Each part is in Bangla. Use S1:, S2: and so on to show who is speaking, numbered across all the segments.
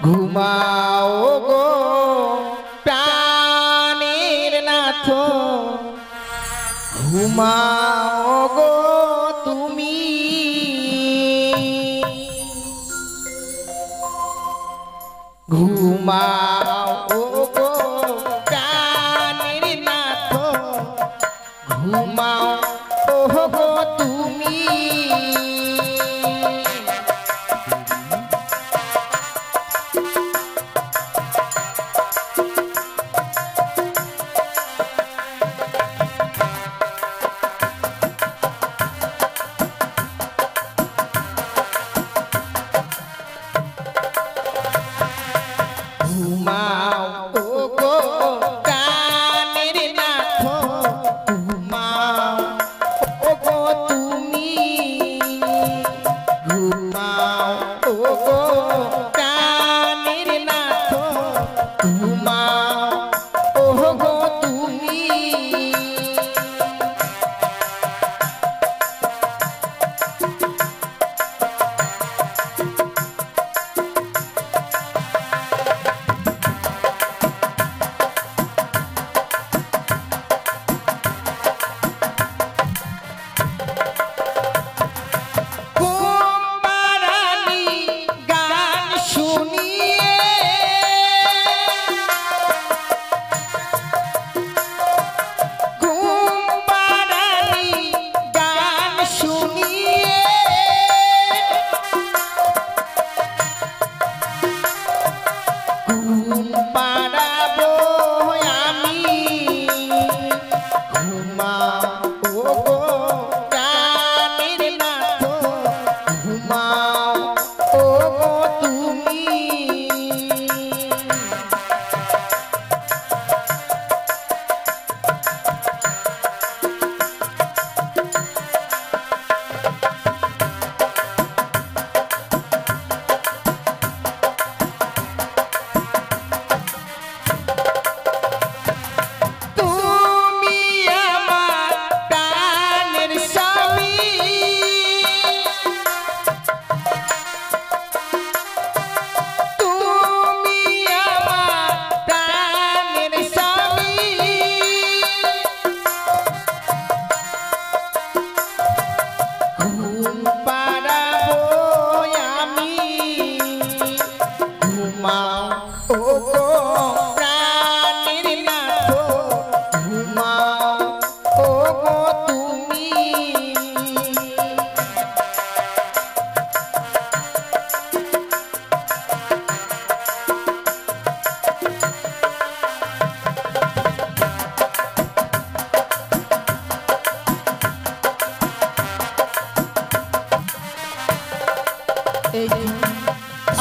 S1: ঘুমাও গো প্রাণের নাথ ঘুমাও গো তুমি ঘুমাও গো প্রাণের নাথ ঘুমাও গো তুমি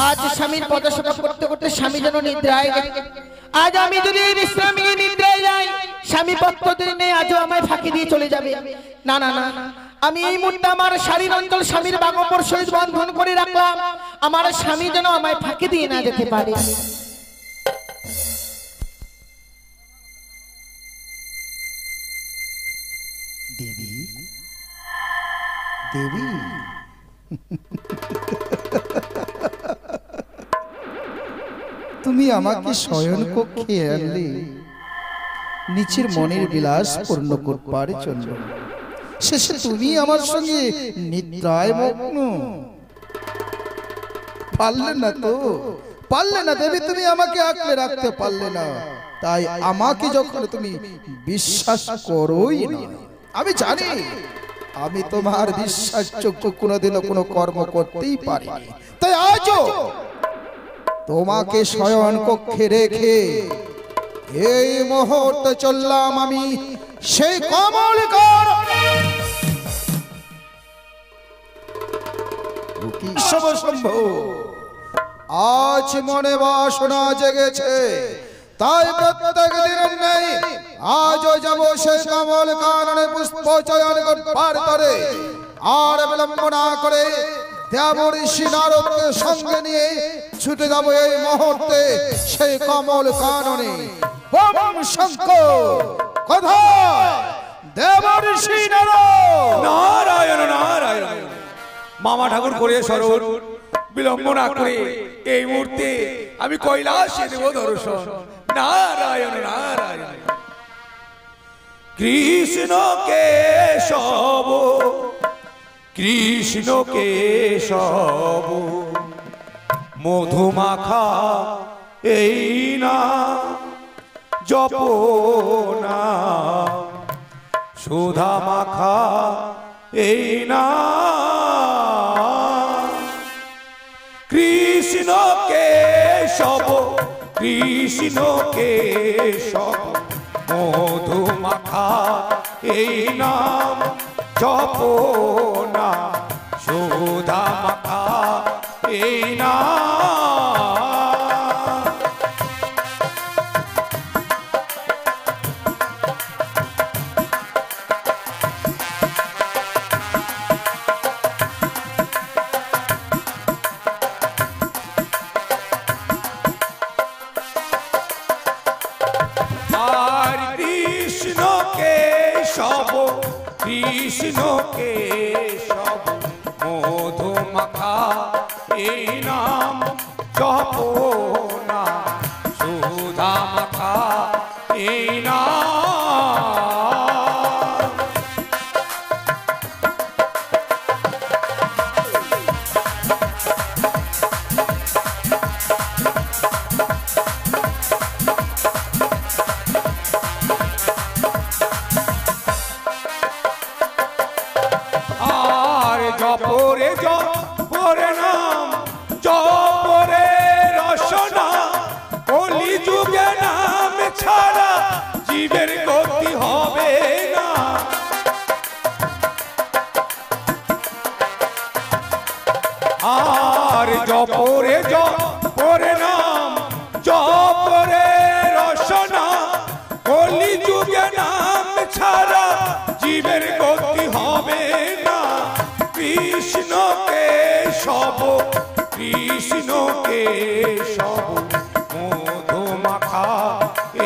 S1: आज स्वामी पदसेवा करते करते स्वामी जन निद्राय आज आमी যদি বিশ্রামে নিদ্রায় যাই স্বামী পত্রদের নেই আজও আমায় ফাঁকি দিয়ে চলে যাবে না না না আমি এই মুহূর্তে আমার শারীর অঞ্চল স্বামীর বাগপর সহিত বন্ধন করে রাখলাম আমার স্বামী যেন আমায় ফাঁকি দিয়ে না যেতে পারে
S2: দেবী দেবী তুমি আমাকে শয়ন কক্ষে আনলে নিচের মনের বিলাস পূর্ণ করবার জন্য শেষে তুমি আমার সঙ্গে নিদ্রায় মগ্ন পারলে না দেবী তুমি আমাকে আঁকড়ে রাখতে পারলে না তাই আমাকে যখন তুমি বিশ্বাস করোই না আমি জানি আমি তোমার বিশ্বাসযোগ্য কোনোদিনও কোনো কর্ম করতেই পারিনি তাই আজও তোমাকে শয়ন কক্ষে রেখে এই মুহূর্তে চললাম আমি সেই কমলকার শম্ভু আজ মনে বাসনা জেগেছে তাই প্রত্যেক দিনের নেই আজও যাব সেই কমল কাননে পুষ্প চয়ন করবার তরে আর বিলম্ব না করে দেবঋষি নারদকে সঙ্গে নিয়ে ছুটে যাব এই মুহূর্তে সেই কমল কাননে ওম শঙ্কর কোথায় দেবঋষি নারদ
S3: নারায়ণ নারায়ণ মামা ঠাকুর করে স্মরণ বিলম্ব না করে এই মুহূর্তে আমি কৈলাসে দেব দর্শন। নারায়ণ নারায়ণ। কৃষ্ণ কেশব কৃষ্ণ কেশব মধুমাখা এই না জপনা সুধা মাখা এই না কৃষ্ণ কেশব কৃষ্ণ কেশব মধুমাখা এই নাম জপনা সুধা মাখা এই না কৃষ্ণ কেশব মধুমাখা এই নাম জপনা সুধা মাখা এই নাম জপরে জপরে নাম জপরে রসনা কলি যুগে নাম ছাড়া জীবের গতি হবে না আর জপরে জপরে নাম জপরে রসনা কলি যুগে নাম ছাড়া জীবের গতি হবে না কৃষ্ণ কেশব কৃষ্ণ কেশব মধুমাখা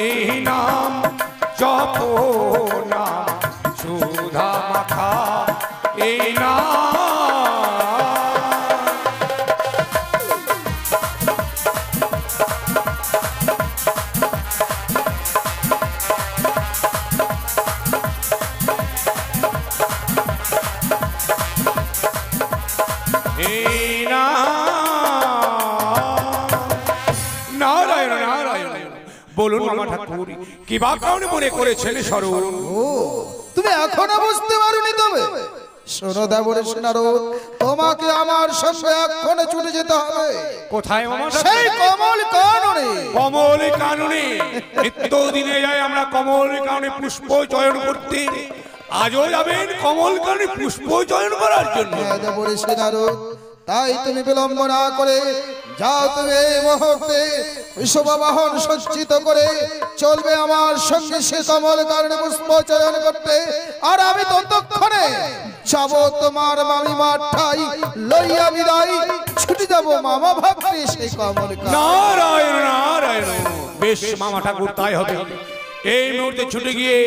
S3: এই নাম জপনা সুধা মাখা এই নাম বলুন মামা ঠাকুর কি বা কারণে মনে করেছেন স্মরণ?
S2: ও তুমি এখনো বুঝতে পারোনি? তবে শোনো দেবরেশ নারদ, তোমাকে আমার সঙ্গে এক্ষণে ছুটে যেতে হবে।
S3: কোথায় মামা?
S2: সেই কমল কাননে।
S3: কমল কাননে নিত্য দিনে যাই আমরা কমল কাননে পুষ্প চয়ন করতে, আজও যাবেন কমল কাননে পুষ্প চয়ন করার জন্য?
S2: হ্যাঁ দেবরেশ নারদ, তাই তুমি বিলম্ব না করে যাও, তুমি এই মুহূর্তে বিশ্ববাহন সজ্জিত করে চলবে আমার সঙ্গে সে কমল কাননে পুষ্প চয়ন করতে। আর আমি ততক্ষণে যাব তোমার মামি মাঠাই লইয়া বিদায়, ছুটে যাব মামা ভাবতে সেই কমল কাননে।
S3: নারায়ণ নারায়ণ। বেশ মামা ঠাকুর, তাই হবে। এই মুহূর্তে ছুটে গিয়ে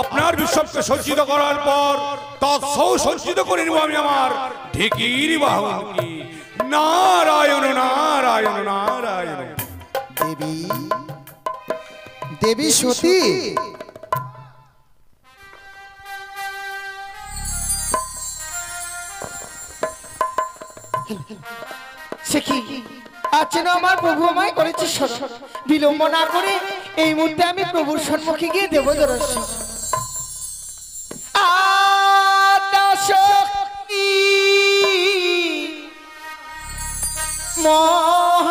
S3: আপনার বিশ্বকে সজ্জিত করার পর তৎসৌ সজ্জিত করে নেব আমি আমার ঢেকির বাহনকে। নারায়ণ নারায়ণ নারায়ণ।
S2: দেবী দেবী সতী,
S1: সে কি আজ যেন আমার প্রভু আমায় করেছে স্মরণ। বিলম্ব না করে এই মুহূর্তে আমি প্রভুর সম্মুখে গিয়ে দেব দর্শন। আদ্যাশক্তি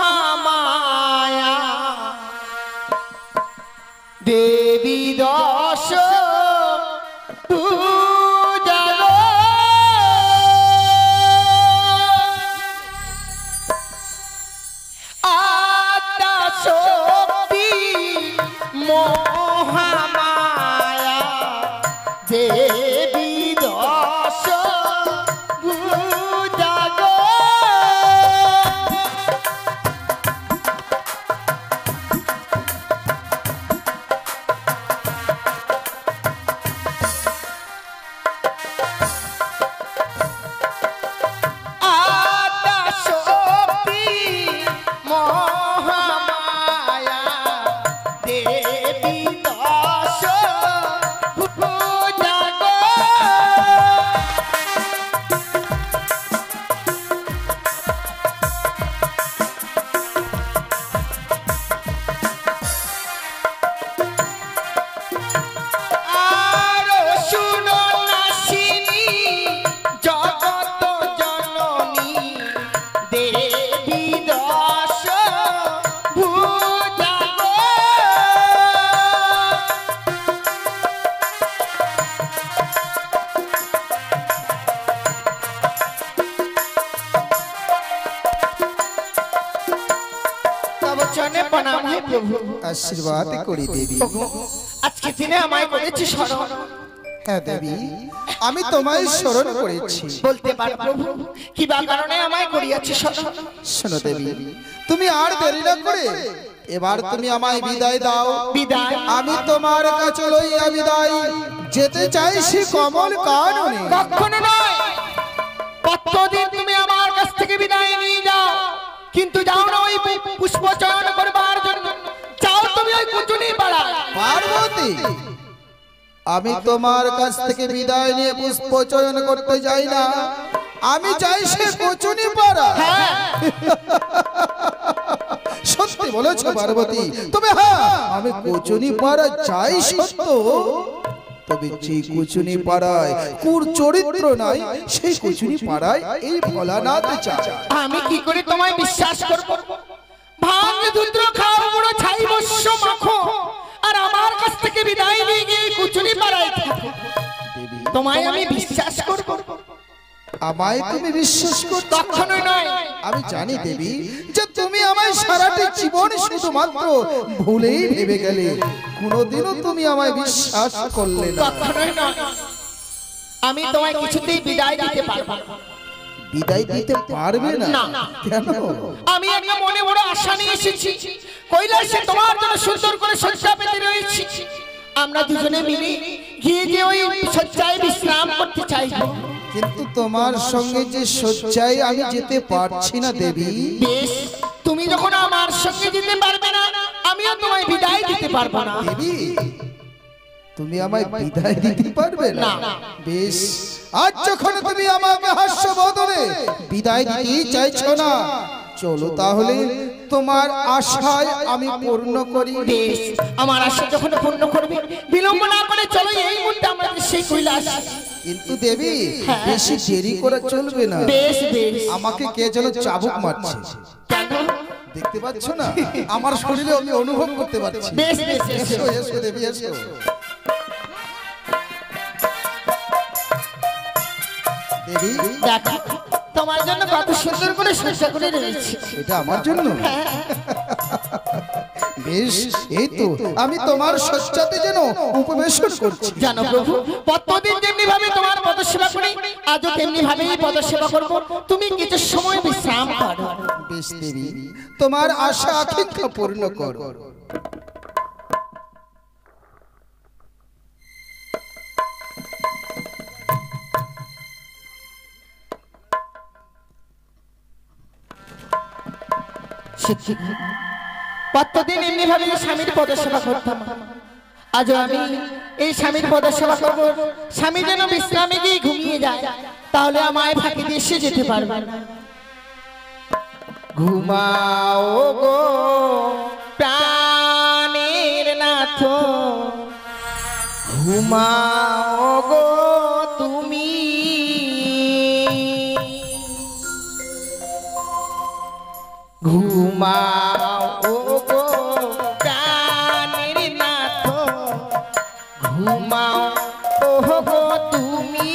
S1: মহামায়া দেবী দশ আদ্যাশক্তি মহামায়া দেবী দশ ভুজাগো। তব চরণে প্রণাম হয় প্রভু।
S2: আশীর্বাদ করি দেবী।
S1: প্রভু আজকে দিনে আমায় করেছি স্মরণ।
S2: হ্যাঁ দেবী, আমি তোমায় স্মরণ করেছি।
S1: বলতে পার প্রভু কি বা কারণে আমায় করিয়াছি স্মরণ?
S2: শোনো দেবী, তুমি আর দেরি না করে এবার তুমি আমায় বিদায় দাও।
S1: বিদায়?
S2: আমি তোমার কাছে লইয়া বিদায় যেতে চাইছি কমল কাননে।
S1: কখনো নয়, কতদিন তুমি আমার কাছ থেকে বিদায় নিয়ে যাও, কিন্তু যাও না ওই পুষ্প চয়ন করবার জন্য, যাও তুমি ওই কুচুনি পাড়া।
S2: পার্বতী, আমি তোমার কাছ থেকে বিদায় নিয়ে পুষ্প চয়ন করতে যাই না, আমি যাই সে কুচুনি পাড়া।
S1: হ্যাঁ
S2: সত্যি বলেছ পার্বতী, তবে হ্যাঁ আমি কুচুনি পাড়া যাই সত্য, তবে যে কুচুনি পাড়ায় কুর চরিত্র নাই সেই কুচুনি পাড়ায় এই ভোলানাথ চায়।
S1: আমি কি করে তোমায় বিশ্বাস করব? ভাঙ দুধ খাও পুরো ছাই বস্য মাখো, আর আমার কাছ থেকে বিদায় নিয়ে গিয়ে কুচুনি পাড়ায় থাকো, তোমায় আমি বিশ্বাস করব?
S2: আমায় তুমি বিশ্বাস করছো?
S1: কখনোই নয়।
S2: আমি জানি দেবী যে তুমি আমায় সারাটি জীবন শুধুমাত্র ভুলেই ভেবে গেলে, কোনোদিনও তুমি আমায় বিশ্বাস করলে না।
S1: কখনোই নয়, আমি তোমায় কিছুতেই বিদায় দিতে পারবো না।
S2: বিদায় দিতে পারবে না?
S1: না।
S2: কেন?
S1: আমি একটা মনে বড় আশা নিয়ে এসেছি, কৈলাসে তোমার জন্য সুন্দর করে শয্যা পেতে রয়েছি, আমরা দুজনে মিলে গিয়ে যে ওই শয্যায় বিশ্রাম করতে চাইবো।
S2: কিন্তু তোমার সঙ্গে যে শয্যায় আমি যেতে পারছি না দেবী।
S1: বেশ, তুমি যখন আমার সঙ্গে যেতে পারবে না, আমিও তোমায় বিদায় দিতে পারবো না।
S2: দেবী, তুমি আমায় বিদায় দিতে পারবে না?
S1: না।
S2: বেশ, আজ যখন তুমি আমাকে হাস্য বদলে বিদায় দিতে চাইছো না, চলো তাহলে তোমার আশায় আমি পূর্ণ করি।
S1: বেশ, আমার আশা যখন পূর্ণ করবে, বিলম্ব না করে চলো এই মুহূর্তে আমরা সেই কৈলাস।
S2: কিন্তু দেবী, বেশি দেরি করে চলবে না।
S1: বেশ বেশ।
S2: আমাকে কে যেন চাবুক মারছে,
S1: কেন?
S2: দেখতে পাচ্ছ না? আমার শরীরে আমি অনুভব করতে পারছি।
S1: বেশ বেশ,
S2: এসো এসো দেবী, এসো। দেবী,
S1: দেখো তোমার জন্য কত সুন্দর করে শয্যা করে রয়েছে।
S2: এটা আমার জন্য? বেশ, এই তো আমি তোমার শয্যাতে যেন উপবেশন করছি।
S1: জানো প্রভু, প্রতিদিন যেমনি ভাবে তোমার পদসেবা করি, আজও তেমনি ভাবেই পদসেবা করব, তুমি কিছু সময় বিশ্রাম করো।
S2: বেশ দেবী, তোমার আশা আকাঙ্ক্ষা পূর্ণ করো।
S1: প্রতিদিন এমনি ভাবে স্বামীর পদসেবা করতাম, আজও আমি এই স্বামীর পদসেবা করব। স্বামী যেন বিশ্রামে গিয়ে ঘুমিয়ে যায়, তাহলে আমায় ফাঁকি দিয়ে এসে যেতে পারবে না। ঘুমাও গো প্রাণের নাথ, ঘুমাও গো তুমি, ঘুমাও গো প্রাণের নাথ, ঘুমাও গো তুমি।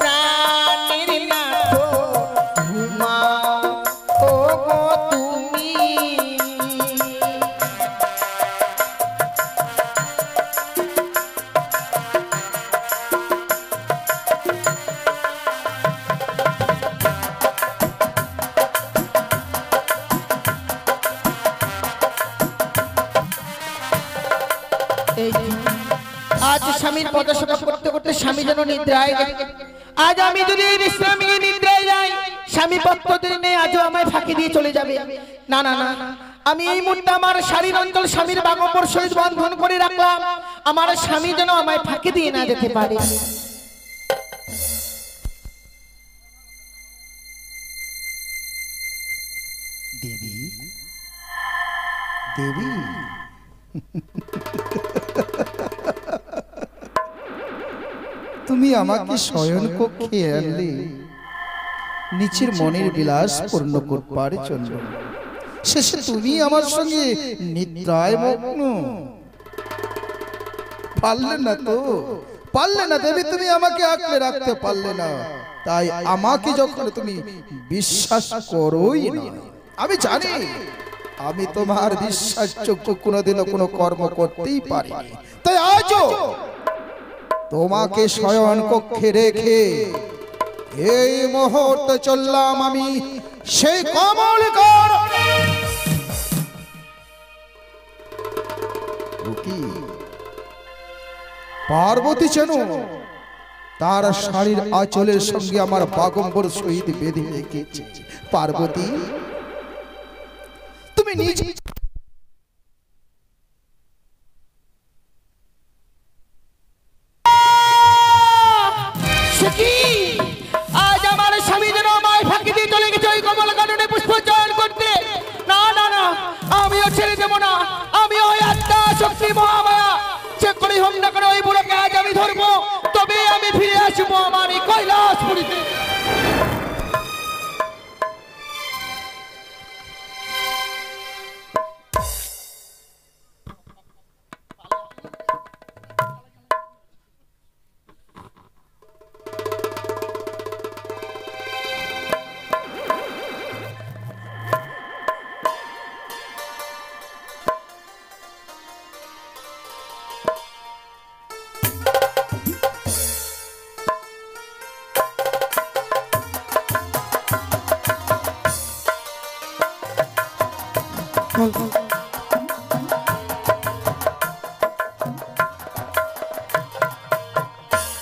S1: প্রাণের নাথ ঘুমাও ও গো তুমি। আজ স্বামীর পদসেবা করতে করতে স্বামী যেন নিদ্রায় গেছে। আজ আমি যদি বিশ্রামে নিদ্রায় যাই, স্বামী পত্র নেই আজও আমায় ফাঁকি দিয়ে চলে যাবে। না না না, আমি এই মুহূর্তে আমার শারীর অঞ্চল স্বামীর বাগম্বর সহিত বন্ধন করে রাখলাম, আমার স্বামী যেন আমায় ফাঁকি দিয়ে না যেতে পারে।
S2: দেবী, দেবী, তুমি আমাকে শয়ন কক্ষে আনলে নিচের মনের বিলাস পূর্ণ করবার জন্য। শেষে তুমি আমার সঙ্গে নিদ্রায় মগ্ন। পারলে না তো, পারলে না দেবী, তুমি আমাকে আঁকলে রাখতে পারলে না। তাই আমাকে যখন তুমি বিশ্বাস করোই না, আমি জানি আমি তোমার বিশ্বাসযোগ্য কোনোদিনও কোনো কর্ম করতেই পারিনি। তাই আজও তোমাকে শয়ন কক্ষে রেখে এই মুহূর্তে চললাম আমি সেই কমলকার পার্বতী যেন তার শাড়ির আঁচলের সঙ্গে আমার বাগম্বর সহিত বেঁধে রেখেছে। পার্বতী, তুমি নিজে
S1: আজ আমার স্বামী যেন আমায় ফাঁকি দিয়ে চলে গেছে ওই কমল কাননে পুষ্প চয়ন করতে। না না না, আমিও ছেড়ে দেবো না। আমি ওই আত্মা শক্তি মহামায়া চেক করে হোক না করে ওই বুড়োকে আজ আমি ধরবো, তবে আমি ফিরে আসবো আমার এই কৈলাসপুরীতে।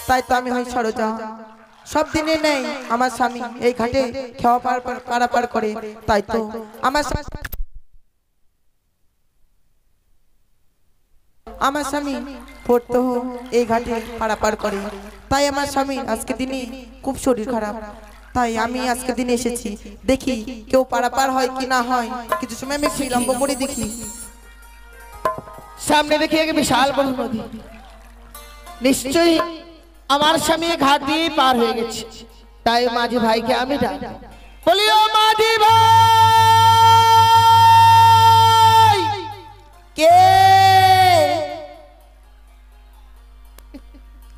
S4: তাই তো আমি হই সরোজা। সব দিনে নেই আমার স্বামী এই ঘাটে খেওয়া পারাপার করে। তাই তো আমার স্বামী পড়তো এই ঘাটে পারাপার করে। তাই আমার স্বামী আজকে দিনে খুব শরীর খারাপ। তাই আমি আজকে দিনে এসেছি, দেখি কেউ পারাপার হয় কি না হয়। কিছু সময় আমি বিলম্ব করে দেখি।
S1: সামনে দেখি এক বিশাল বড় নদী, নিশ্চয়ই আমার স্বামী ঘাট দিয়ে পার হয়ে গেছে। তাই মাঝি ভাইকে আমি ডাক বলিও, মাঝি ভাই।
S4: কে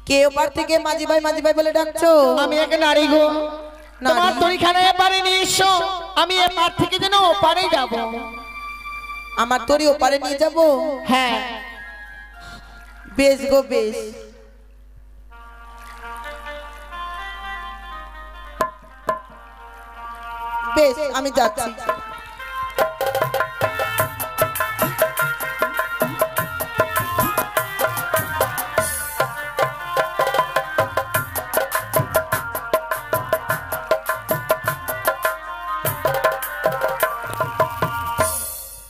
S4: কে ওপার থেকে মাঝি ভাই বলে ডাকছো?
S1: আমি এক নারী গো, তোমার তরিখানায় পারে নিয়ে এসো, আমি এপার থেকে যেন ওপারে যাব।
S4: আমার তরি ওপারে নিয়ে যাব?
S1: হ্যাঁ
S4: বেশ গো বেশ। বেশ আমি যাচ্ছি।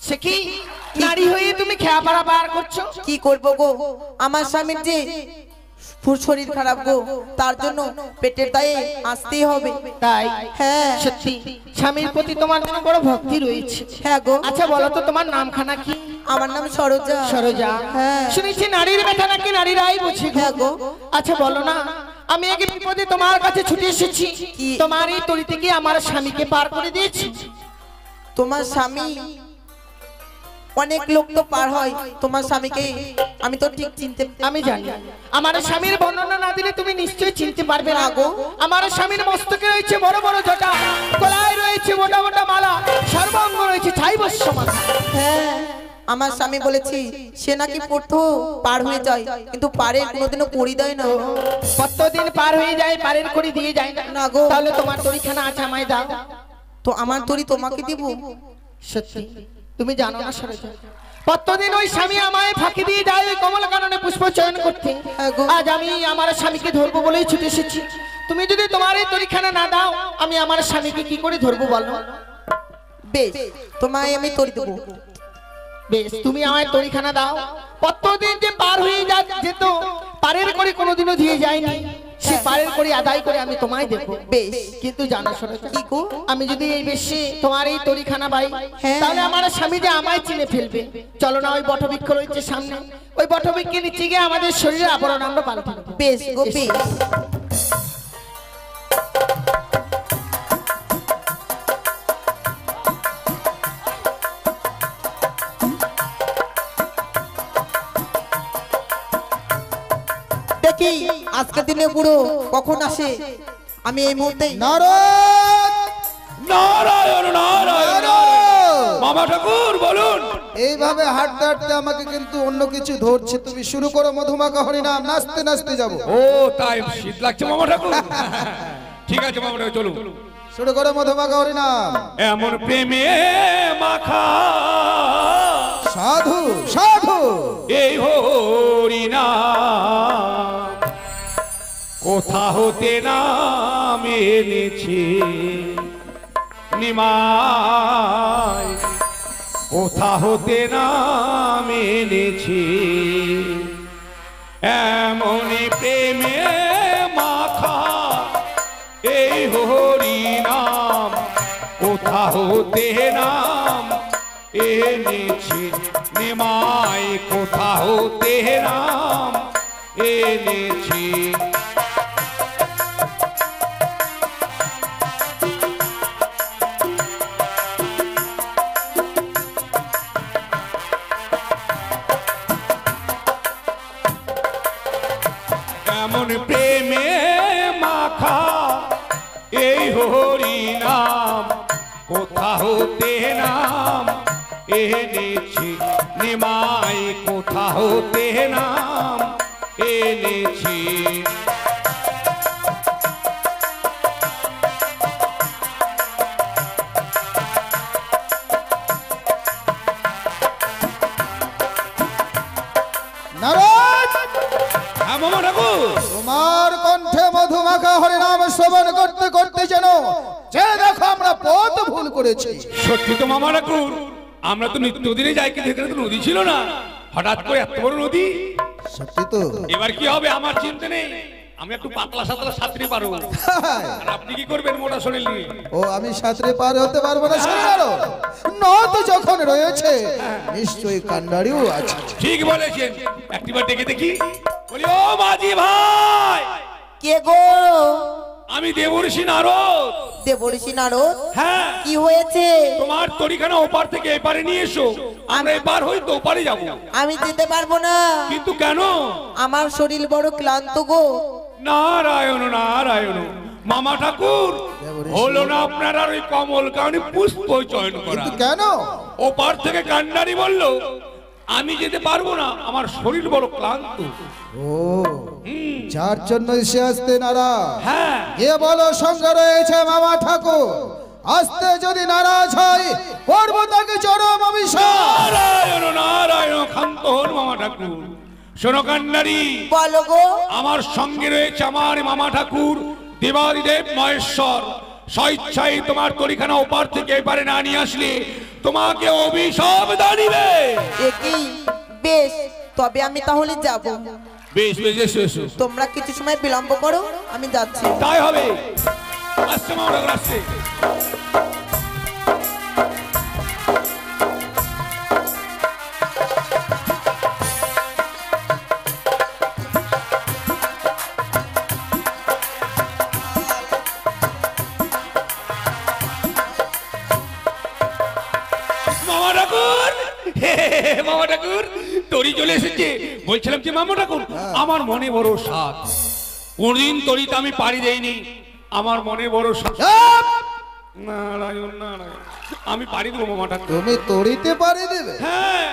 S1: সে কি নারী হয়ে তুমি খেয়া পারা পার করছো?
S4: কি করবো গো, আমার স্বামীর যে শরীর খারাপ গো, তার জন্য পেটের দায়ে আসতেই হবে।
S1: তাই?
S4: হ্যাঁ
S1: সত্যি স্বামীর প্রতি তোমার জন্য বড় ভক্তি রয়েছে।
S4: হ্যাঁ গো।
S1: আচ্ছা বলো তো তোমার নামখানা কি?
S4: আমার নাম সরোজা।
S1: সরোজা?
S4: হ্যাঁ।
S1: শুনেছি নারীর ব্যথা নাকি নারীরাই বুঝে।
S4: হ্যাঁ গো।
S1: আচ্ছা বলো না, আমি এক বিপদে তোমার কাছে ছুটে এসেছি, তোমার এই তরিতে গিয়ে আমার স্বামীকে পার করে দিয়েছি।
S4: তোমার স্বামী অনেক লোক তো পার হয়, তোমার স্বামীকে আমি তো ঠিক চিনতে
S1: আমি জানি আমার স্বামীর বর্ণনা না দিলে তুমি নিশ্চয়ই চিনতে পারবে না গো। আমার স্বামীর মস্তকে রয়েছে বড় বড় জটা, গলায় রয়েছে মোটা মোটা মালা, সর্বাঙ্গ রয়েছে ছাইবস্য মালা।
S4: হ্যাঁ, আমার স্বামী বলেছি সে নাকি পড়তো পার হয়ে যায়, কিন্তু পারে কোনোদিনও করি দেয় না।
S1: কতদিন পার হয়ে যায় পারের করে দিয়ে যায় না।
S4: না গো।
S1: তাহলে তোমার তরিখানা আছে আমায় দাও।
S4: তো আমার তরি তোমাকে দিব?
S1: সত্যি তুমি জানো না সরোজা, কতদিন ওই স্বামী আমায় ফাঁকি দিয়ে যায় ওই কমল কাননে পুষ্প চয়ন করতে।
S4: হ্যাঁ গো।
S1: আজ আমি আমার স্বামীকে ধরবো বলেই ছুটে এসেছি। তুমি যদি তোমার এই তরিখানা না দাও আমি আমার স্বামীকে কি করে ধরবো বলো?
S4: বেশ, তোমায় আমি তরি দেবো।
S1: বেশ, তুমি আমায় তরিখানা দাও। কতদিন যে পার হয়ে যেত, পারের করে কোনোদিনও দিয়ে যায়নি, সে পারের করে আদায় করে আমি তোমায় দেবো।
S4: বেশ,
S1: কিন্তু জানো সরোজা,
S4: কি গো?
S1: আমি যদি এই বেশি তোমার এই তরিখানা পাই,
S4: হ্যাঁ।
S1: তাহলে আমার স্বামী যে আমায় চিনে ফেলবে। চলো না, ওই বটবৃক্ষ রয়েছে সামনে, ওই বটবৃক্ষের নিচে গিয়ে আমাদের শরীরে আবরণ আমরা পাল্টে নেবো।
S4: বেশ গো, বেশ। দেখি আজকের দিনে বুড়ো কখন আসে, আমি এই মুহূর্তে
S2: নারদ!
S3: নারায়ণ নারায়ণ নারায়ণ। মামা ঠাকুর বলুন।
S2: এইভাবে হাঁটতে হাঁটতে আমাকে কিন্তু অন্য কিছু ধরছে। তুমি শুরু করো মধুমাখা হরিনাম, নাচতে নাচতে যাবো।
S3: ও তাই শীত লাগছে মামা ঠাকুর? ঠিক আছে মামা ঠাকুর, চলুন।
S2: শুরু করো মধুমাখা হরিনাম।
S3: এমন প্রেমে মাখা
S2: সাধু সাধু
S3: এই হরিনা কোথা হতে নাম এনেছে নিমাই, কোথা হতে নাম এনেছে এমন প্রেমে মাখা এই হরিনাম, কোথা হতে নাম এনেছে নিমাই, কোথা হতে নাম এনেছে। এমন প্রেমে মাখা এই হরিনাম, কোথা হতে নাম এনেছি নিমাই, কোথা হতে নাম এনেছি।
S2: নারদ!
S3: হ্যাঁ মামা ঠাকুর।
S2: তোমার কণ্ঠে মধুমাখা হরিনাম শ্রবণ করতে করতে যেন যে দেখো আমরা পথ ভুল করেছি।
S3: সত্যি তো মামা ঠাকুর, আমরা তো নিত্যদিনে যাই, কিন্তু এখানে তো নদী ছিল না, হঠাৎ করে এত বড় নদী।
S2: সত্যি তো?
S3: এবার কি হবে আমার চিন্তা নেই, আমি একটু পাতলা সাতলা সাঁতরে পারবো। আর আপনি কি করবেন মোটা শরীর নিয়ে?
S2: ও আমি সাঁতরে পার হতে পারবো না? শুনে গেল নদ যখন রয়েছে নিশ্চয়ই কান্ডারিও আছে।
S3: ঠিক বলেছেন, একটিবার ডেকে দেখি। বলি ও মাঝি ভাই,
S4: কে গো?
S3: আমি দেবর্ষি নারদ।
S4: দেবর্ষি নারদ?
S3: হ্যাঁ,
S4: কি হয়েছে?
S3: তোমার তরিখানা ওপার থেকে এপারে নিয়ে এসো, আমরা এপার হই তো ওপারে যাবো।
S4: আমি যেতে পারবো না,
S3: কিন্তু কেন?
S4: আমার শরীর বড় ক্লান্ত গো।
S3: নারায়ণ নারায়ণ। মামা ঠাকুর, হলো না আপনার আর ওই কমল কারণে পুষ্প চয়ন করা?
S2: কিন্তু কেন?
S3: ওপার থেকে কান্ডারি বলল আমি যেতে পারবো না, আমার শরীর বড় ক্লান্ত।
S2: ও যার জন্য সে আসতে নারা।
S3: হ্যাঁ,
S2: এ বলো সঙ্গে রয়েছে মামা ঠাকুর, আসতে যদি নারাজ হয় করব তাকে চরম অভিশাপ।
S3: নারায়ণ নারায়ণ। ক্ষান্ত হন মামা ঠাকুর। শোনো কান্ডারি,
S4: বলো গো।
S3: আমার সঙ্গে রয়েছে আমার মামা ঠাকুর দেবাদিদেব মহেশ্বর। স্বেচ্ছায় তোমার তরিখানা ওপার থেকে এপারে না নিয়ে আসলে তোমাকে অভিশাপ দাঁড়িবে।
S4: একই বেশ, তবে আমি তাহলে যাব।
S3: বেশ বেশ, এসো এসো।
S4: তোমরা কিছু সময় বিলম্ব করো, আমি যাচ্ছি।
S3: তাই হবে। আসছে মামা ঠাকুর, আসছে। মামা ঠাকুর, হে হে মামা ঠাকুর তরি চলে এসেছে। বলছিলাম যে মামা ঠাকুর আমার মনে বড় সাধ, কোনদিন তরিতে আমি পাড়ি দেইনি, আমার মনে বড় সাধ। নারায়ণ নারায়ণ, আমি পাড়ি দেবো মামা ঠাকুর।
S2: তুমি তড়িতে পারি দেবে?
S3: হ্যাঁ,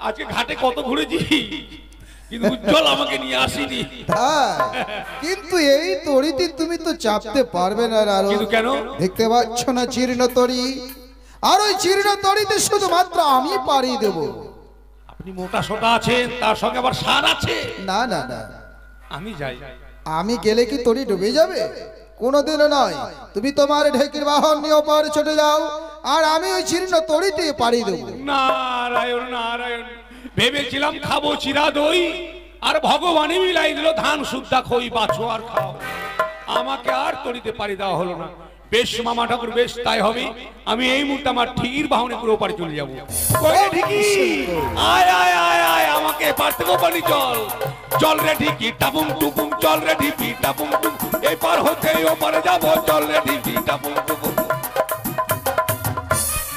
S3: আজকে ঘাটে কত ঘুরেছি, কিন্তু উজ্জ্বল আমাকে নিয়ে আসেনি।
S2: হ্যাঁ, কিন্তু এই তড়িতে তুমি তো চাপতে পারবে না। আর
S3: কিন্তু কেন?
S2: দেখতে পাচ্ছ না জীর্ণ তড়ি, আর ওই জীর্ণ তড়িতে শুধুমাত্র আমি পারি দেব।
S3: আপনি মোটা সোটা আছেন, তার সঙ্গে আবার সার আছে।
S2: না না না,
S3: আমি যাই।
S2: আমি গেলে কি তড়ি ডুবে যাবে? কোনোদিনও নয়। তুমি তোমার ঢেকির বাহন নিয়ে ওপার চলে যাও, আর আমি ওই জীর্ণ তড়িতে পারি দেব।
S3: নারায়ণ নারায়ণ, ভেবেছিলাম খাবো চিরা দই, আর ভগবানই মিলাই দিল ধান শুদ্ধা খই, বাছো আর খাও। আমাকে আর তড়িতে পারি দেওয়া হলো না। বেশ মামা ঠাকুর, বেশ তাই হবে। আমি এই মুহূর্তে আমার ঠিকির বাহনে করে ওপারে চলে যাবো। ঠিকই আয় আয় আয় আয়, আমাকে এপার থেকে ওপারে চল। চল রে ঠিকই টাপুম টুপুম, চল রে ঠিকই টাপুম টুপুম, এই পার হতে ওপারে যাবো। চল রে ঠিকই টাপুম টুপুম।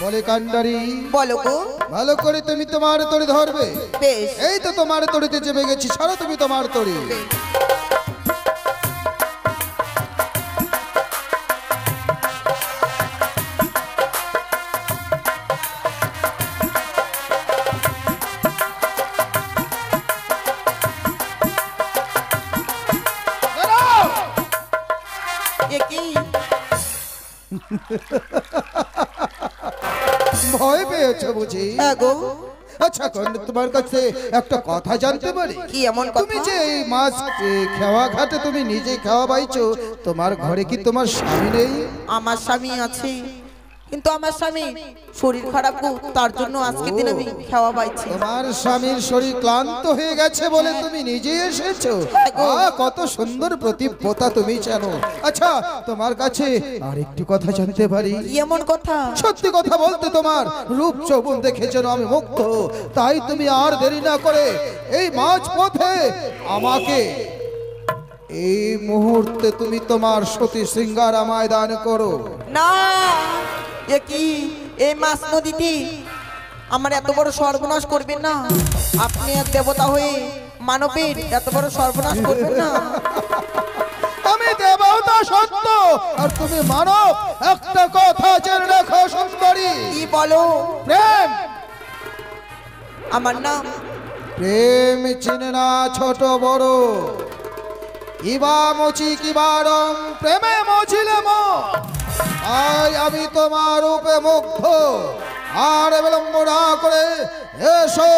S2: বলে কান্ডারি,
S4: বলো গো।
S2: ভালো করে তুমি তোমার তড়ি ধরবে।
S4: বেশ।
S2: এই তো তোমার তড়িতে চেপে গেছি, ছাড়ো তুমি তোমার তড়ি।
S4: এ কি?
S2: ভয় পেয়েছো বুঝি?
S4: হ্যাঁ গো।
S2: আচ্ছা, তোমার কাছে একটা কথা জানতে পারি?
S4: কি এমন
S2: তুমি
S4: কথা?
S2: যে এই মাছ খাওয়া ঘাটে তুমি নিজে খাওয়া বাইছো, তোমার ঘরে কি তোমার স্বামী নেই?
S4: আমার স্বামী আছে, কিন্তু আমার স্বামী শরীর খারাপ গো, তার জন্য আজকে দিন আমি খাওয়া পাইছি।
S2: তোমার স্বামীর শরীর ক্লান্ত হয়ে গেছে বলে তুমি নিজে এসেছো? কত সুন্দর প্রতিজ্ঞতা তুমি জানো। আচ্ছা, তোমার কাছে আরেকটি কথা জানতে পারি?
S4: কি এমন কথা?
S2: সত্যি কথা বলতে তোমার রূপ যৌবন দেখে যেন আমি মুগ্ধ। তাই তুমি আর দেরি না করে এই মাঝ পথে আমাকে এই মুহূর্তে তুমি তোমার সতী শৃঙ্গার আমায় দান করো।
S4: না, এ কি? এই মাছ নদীতে আমার এত বড় সর্বনাশ করবেন না। আপনি এক দেবতা হয়ে মানবের এত বড় সর্বনাশ করবেন না।
S2: আমি দেবতা সত্য আর তুমি মানব। একটা কথা জেনে রাখো সুন্দরী।
S4: কি বলো?
S2: প্রেম।
S4: আমার নাম
S2: প্রেম চিনে না ছোট বড়, ইবা মচি কিবারম প্রেমে মচিলে আই আমি তোমার রূপে মুগ্ধ। আর বিলম্ব না করে এসো,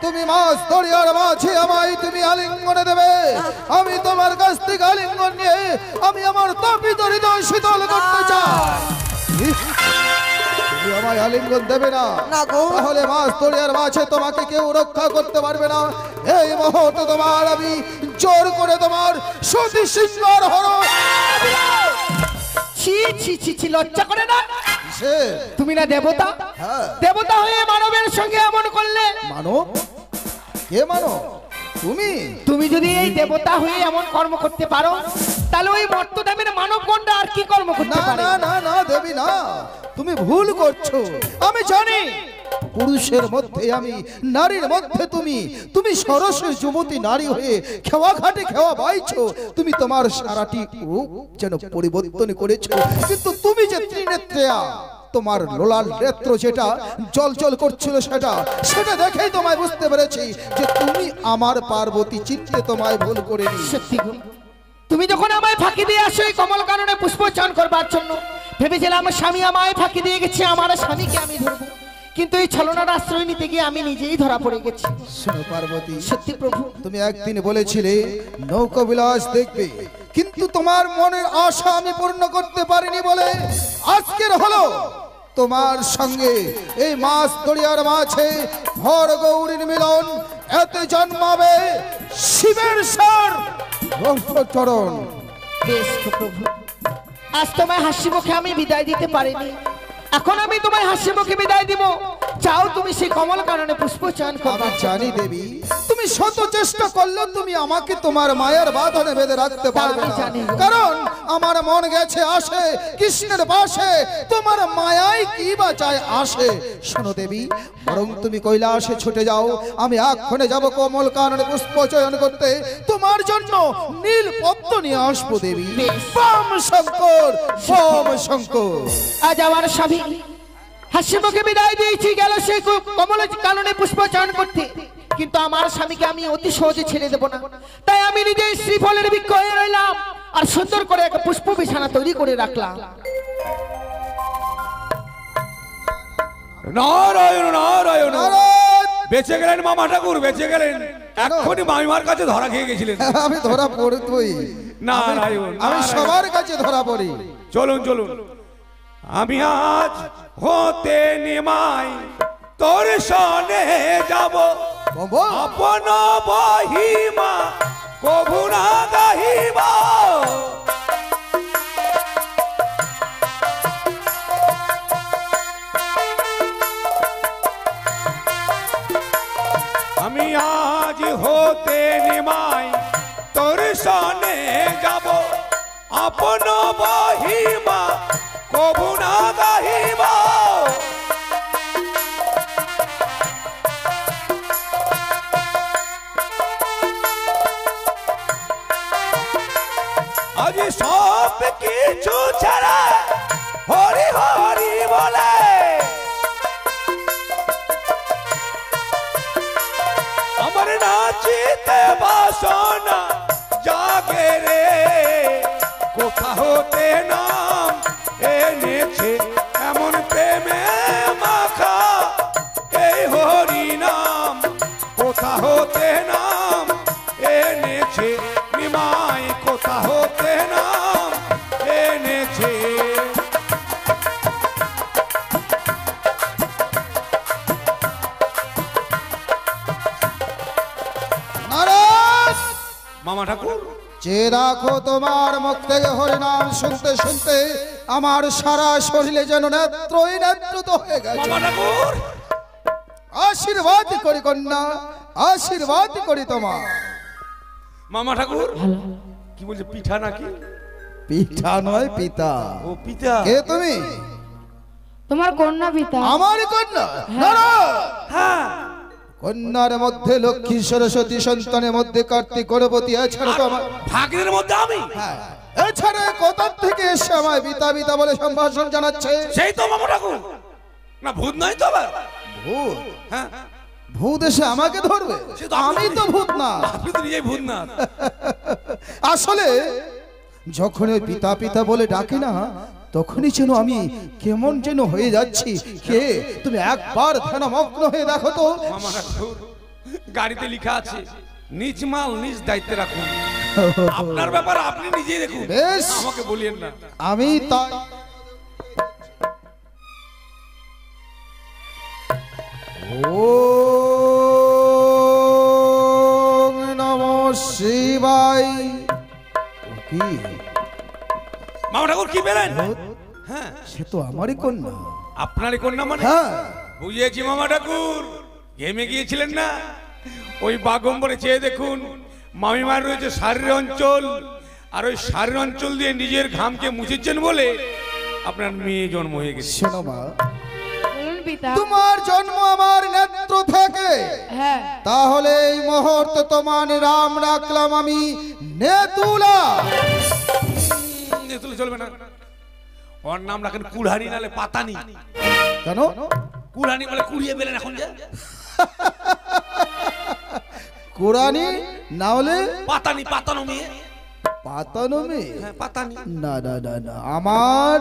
S2: তুমি মাছ দরিয়ার মাঝে আমায় তুমি আলিঙ্গনে দেবে। আমি তোমার কাছ থেকে আলিঙ্গন নিয়ে আমি আমার তপিত হৃদয় শীতল করতে চাই। তুমি আমায় আলিঙ্গন দেবে না,
S4: না গো।
S2: তাহলে মাছ দরিয়ার মাঝে তোমাকে কেউ রক্ষা করতে পারবে না। এই মুহূর্তে তোমার আমি জোর করে তোমার সতী সিংহার হরণ।
S1: ছি ছি ছি ছি, লজ্জা করে না?
S2: সে
S1: তুমি না দেবতা?
S2: হ্যাঁ।
S1: দেবতা হয়ে মানবের সঙ্গে এমন করলে?
S2: মানব? কে মানব? তুমি?
S1: তুমি যদি এই দেবতা হয়ে এমন কর্ম করতে পারো, তাহলে ওই মর্তদামের মানবগণরা আর কি কর্ম করতে
S2: না
S1: পারে?
S2: না না না দেবী না, তুমি ভুল করছো। আমি জানি পুরুষের মধ্যে আমি, নারীর মধ্যে তুমি। তুমি সরস যুবতী নারী হয়ে খেওয়া ঘাটে খেওয়া বাইছো। তুমি তোমার সারাটি রূপ যেন পরিবর্তন করেছো, কিন্তু তুমি যে ত্রিনেত্রেয়া, তোমার লোলাল নেত্র যেটা জল জল করছিল সেটা দেখেই তোমায় বুঝতে পেরেছি যে তুমি আমার পার্বতী চিত্তে তোমায় ভুল করেনি।
S1: সত্যি গো, তুমি যখন আমায় ফাঁকি দিয়ে আসো এই কমল কাননে পুষ্পচারণ করবার জন্য, ভেবেছিলাম আমার স্বামী আমায় ফাঁকি দিয়ে গেছে, আমার স্বামীকে আমি ধরবো, কিন্তু এই ছলনার আশ্রয় নিতে গিয়ে আমি নিজেই ধরা পড়ে গেছি।
S2: শোনো পার্বতী,
S1: সত্যি প্রভু,
S2: তুমি একদিন বলেছিলে নৌকা বিলাস দেখবে, কিন্তু তোমার মনের আশা আমি পূর্ণ করতে পারিনি বলে আজকের হলো তোমার সঙ্গে এই মাছ দরিয়ার মাঝে ভর গৌরীর মিলন। এতে জন্মাবে শিবের সার রহস্যচরণ।
S1: বেশ গো প্রভু, আজ তোমায় হাসি মুখে আমি বিদায় দিতে পারিনি, এখন আমি তোমায় হাসি মুখে বিদায় দিব। চাও তুমি সেই কমল কাননে পুষ্প চয়ন
S2: আমি
S1: করবে।
S2: জানি দেবী, তুমি শত চেষ্টা করলেও তুমি আমাকে তোমার মায়ের বাঁধনে বেঁধে রাখতে পারবে
S1: আমি
S2: না,
S1: জানি।
S2: কারণ আমার মন গেছে আসে কৃষ্ণের পাশে, তোমার মায়াই কি বা চায় আসে। শোনো দেবী, বরং তুমি কৈলাসে ছুটে যাও, আমি এক্ষণে যাব কমল কাননে পুষ্প চয়ন করতে, তোমার জন্য নীল পদ্ম নিয়ে আসবো দেবী। বাম শঙ্কর, বাম শঙ্কর।
S1: আজ আমার স্বামী হাসি মুখে বিদায় দিয়েছি, গেল সেই কমল কাননে পুষ্প চয়ন করতে, কিন্তু আমার স্বামীকে আমি অতি সহজে ছেড়ে দেব না। তাই আমি নিজে শ্রীফলের বৃক্ষ হয়ে রইলাম, আর সুন্দর করে একটা পুষ্প বিছানা তৈরি করে রাখলাম।
S3: নারায়ণ নারায়ণ,
S2: নারায়ণ!
S3: বেঁচে গেলেন মামা ঠাকুর, বেঁচে গেলেন। এক্ষুনি মামিমার কাছে ধরা খেয়ে গেছিলেন।
S2: আমি ধরা পড়তই,
S3: নারায়ণ
S2: আমি
S3: নারায়ণ।
S2: সবার কাছে ধরা পড়ি।
S3: চলুন চলুন, আমি আজ হতে নিমাই তোর সনে যাব,
S2: বাবা,
S3: আপন বহিমা কভু না গাহিব। আমি আজ হতে নিমাই তোর সনে যাব, আপন বহিমা কভু না গাহিব। আজ সব কিছু ছাড়া হরি হরি বলে আমার নাচিতে বাসনা জাগে রে, কোথা হতে নাম এনেছে এমন প্রেমে মাখা এই হরি নাম, কোথা হতে নাম এনেছে নিমাই, কোথা হতে নাম এনেছে।
S2: নারায়ণ!
S3: মামা ঠাকুর,
S2: যে রাখো তোমার মুখ থেকে হরিনাম শুনতে শুনতে আমার সারা শরীরে যেন নেত্রই নেত্রত হয়ে গেছে।
S3: মামা ঠাকুর,
S2: আশীর্বাদ করি কন্যা, আশীর্বাদ করি তোমার।
S3: মামা ঠাকুর কি বলছে, পিঠা নাকি?
S2: পিঠা নয় পিতা।
S3: ও পিতা।
S2: কে তুমি?
S5: তোমার কন্যা পিতা।
S2: আমার কন্যা? নারায়ণ!
S3: হ্যাঁ,
S2: কন্যার মধ্যে লক্ষ্মী সরস্বতী, সন্তানের মধ্যে কার্তিক গণপতি, এছাড়া তো আমার
S3: ভাগ্নের মধ্যে আমি।
S2: হ্যাঁ, এছাড়া কোথা থেকে এসে আমায় পিতা পিতা বলে সম্ভাষণ জানাচ্ছে?
S3: সেই তো মামা ঠাকুর। না ভূত নয় তো আবার?
S2: ভূত?
S3: হ্যাঁ,
S2: ভূত এসে আমাকে ধরবে?
S3: সে তো আপনি-
S2: আমি তো ভূত না।
S3: আপনি তো নিজেই ভূত না।
S2: আসলে যখন ওই পিতা পিতা বলে ডাকে না, তখনই যেন আমি কেমন যেন হয়ে যাচ্ছি। কে তুমি? একবার ধ্যানমগ্ন হয়ে দেখো তো।
S3: মামা ঠাকুর, গাড়িতে লেখা আছে নিজ মাল নিজ দায়িত্বে রাখুন। আপনার ব্যাপার আপনি নিজেই দেখুন,
S2: বেশ,
S3: আমাকে বলিয়েন না।
S2: আমি তাই। ওম নমঃ শিবায়। ও কি?
S3: মামা ঠাকুর কি পেলেন? হ্যাঁ,
S2: সে তো আমারই কন্যা।
S3: আপনারই কন্যা মানে?
S2: হ্যাঁ,
S3: বুঝিয়েছি মামা ঠাকুর, ঘেমে গিয়েছিলেন না? ওই বাগম্বরে চেয়ে দেখুন, মামিমার রয়েছে শারীর অঞ্চল, আর ওই শারীর অঞ্চল দিয়ে নিজের ঘামকে মুছেছেন বলে আপনার মেয়ে জন্ম হয়ে গেছে।
S2: শোনো মা,
S5: বলুন পিতা।
S2: তোমার জন্ম আমার নেত্র থেকে,
S5: হ্যাঁ।
S2: তাহলে এই মুহূর্তে তোমার নাম রাখলাম আমি নেতুলা।
S3: তুলে চলবে না, ওর নাম রাখেন কুড়হানি, নালে পাতানি।
S2: কেন?
S3: কুড়হানি বলে কুড়িয়ে পেলেন এখন যে।
S2: কোরআনি না হলে
S3: পাতানি, পাতানো মেয়ে।
S2: পাতানো মেয়ে?
S3: হ্যাঁ, পাতানি।
S2: না না না না, আমার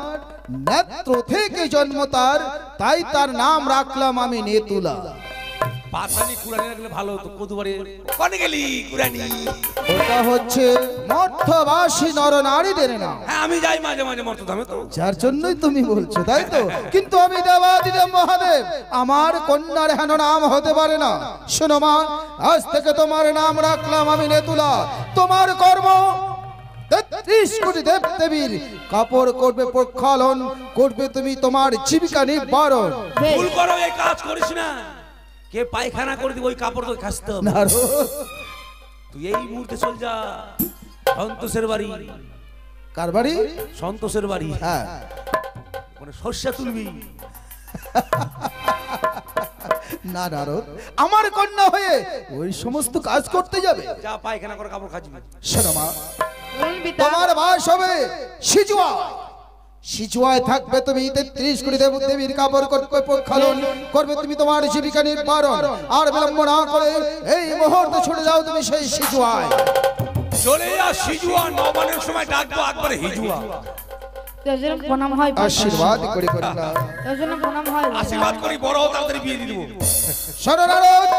S2: নেত্র থেকে জন্ম তার, তাই তার নাম রাখলাম আমি নেতুলা।
S3: পাতানি কুড়ানি রাখলে ভালো হতো। কতবারে কনে গেলি কুড়ানি?
S2: ওটা হচ্ছে মর্তবাসী নর নারীদের নাম।
S3: হ্যাঁ, আমি যাই মাঝে মাঝে মর্তধামে তো।
S2: যার জন্যই তুমি বলছো, তাই তো? কিন্তু আমি দেবাদিদেব মহাদেব, আমার কন্যার হেন নাম হতে পারে না। শোনো মা, আজ থেকে তোমার নাম রাখলাম আমি নেতুলা। তোমার কর্ম তেত্রিশ কোটি দেব দেবীর কাপড় করবে প্রক্ষালন, করবে তুমি তোমার জীবিকা নির্বারণ।
S3: ভুল করো, এই কাজ করিস না। কে পায়খানা করে দিবে ওই কাপড় তো খাসতে হবে।
S2: নারদ,
S3: তুই এই মুহূর্তে চল যা সন্তোষের বাড়ি।
S2: কার বাড়ি?
S3: সন্তোষের বাড়ি।
S2: হ্যাঁ,
S3: মানে শস্য তুলবি।
S2: না নারদ, আমার কন্যা হয়ে ওই সমস্ত কাজ করতে যাবে?
S3: যা পায়খানা করে কাপড় খাচ্বি।
S2: শোনো মা,
S5: বলুন পিতা।
S2: তোমার বাস হবে সিজুয়া। সিজুয়ায় থাকবে তুমি 33 কোটি দেব দেবীর কাপড় করবে প্রক্ষালন, করবে তুমি তোমার জীবিকা নির্বারণ। আর বিলম্ব না করে এই মুহূর্তে ছুটে যাও তুমি সেই সিজুয়ায়।
S3: চলে যা সিজুয়া, নবানের সময় ডাকবো একবারে হিজুয়া।
S5: তোর জন্য প্রণাম হয় পিতা।
S2: আশীর্বাদ করে করি না।
S5: তোর জন্য প্রণাম হয় পিতা।
S3: আশীর্বাদ করি, বড় তাড়াতাড়ি বিয়ে দিয়ে দেবো।
S2: শোনো নারদ,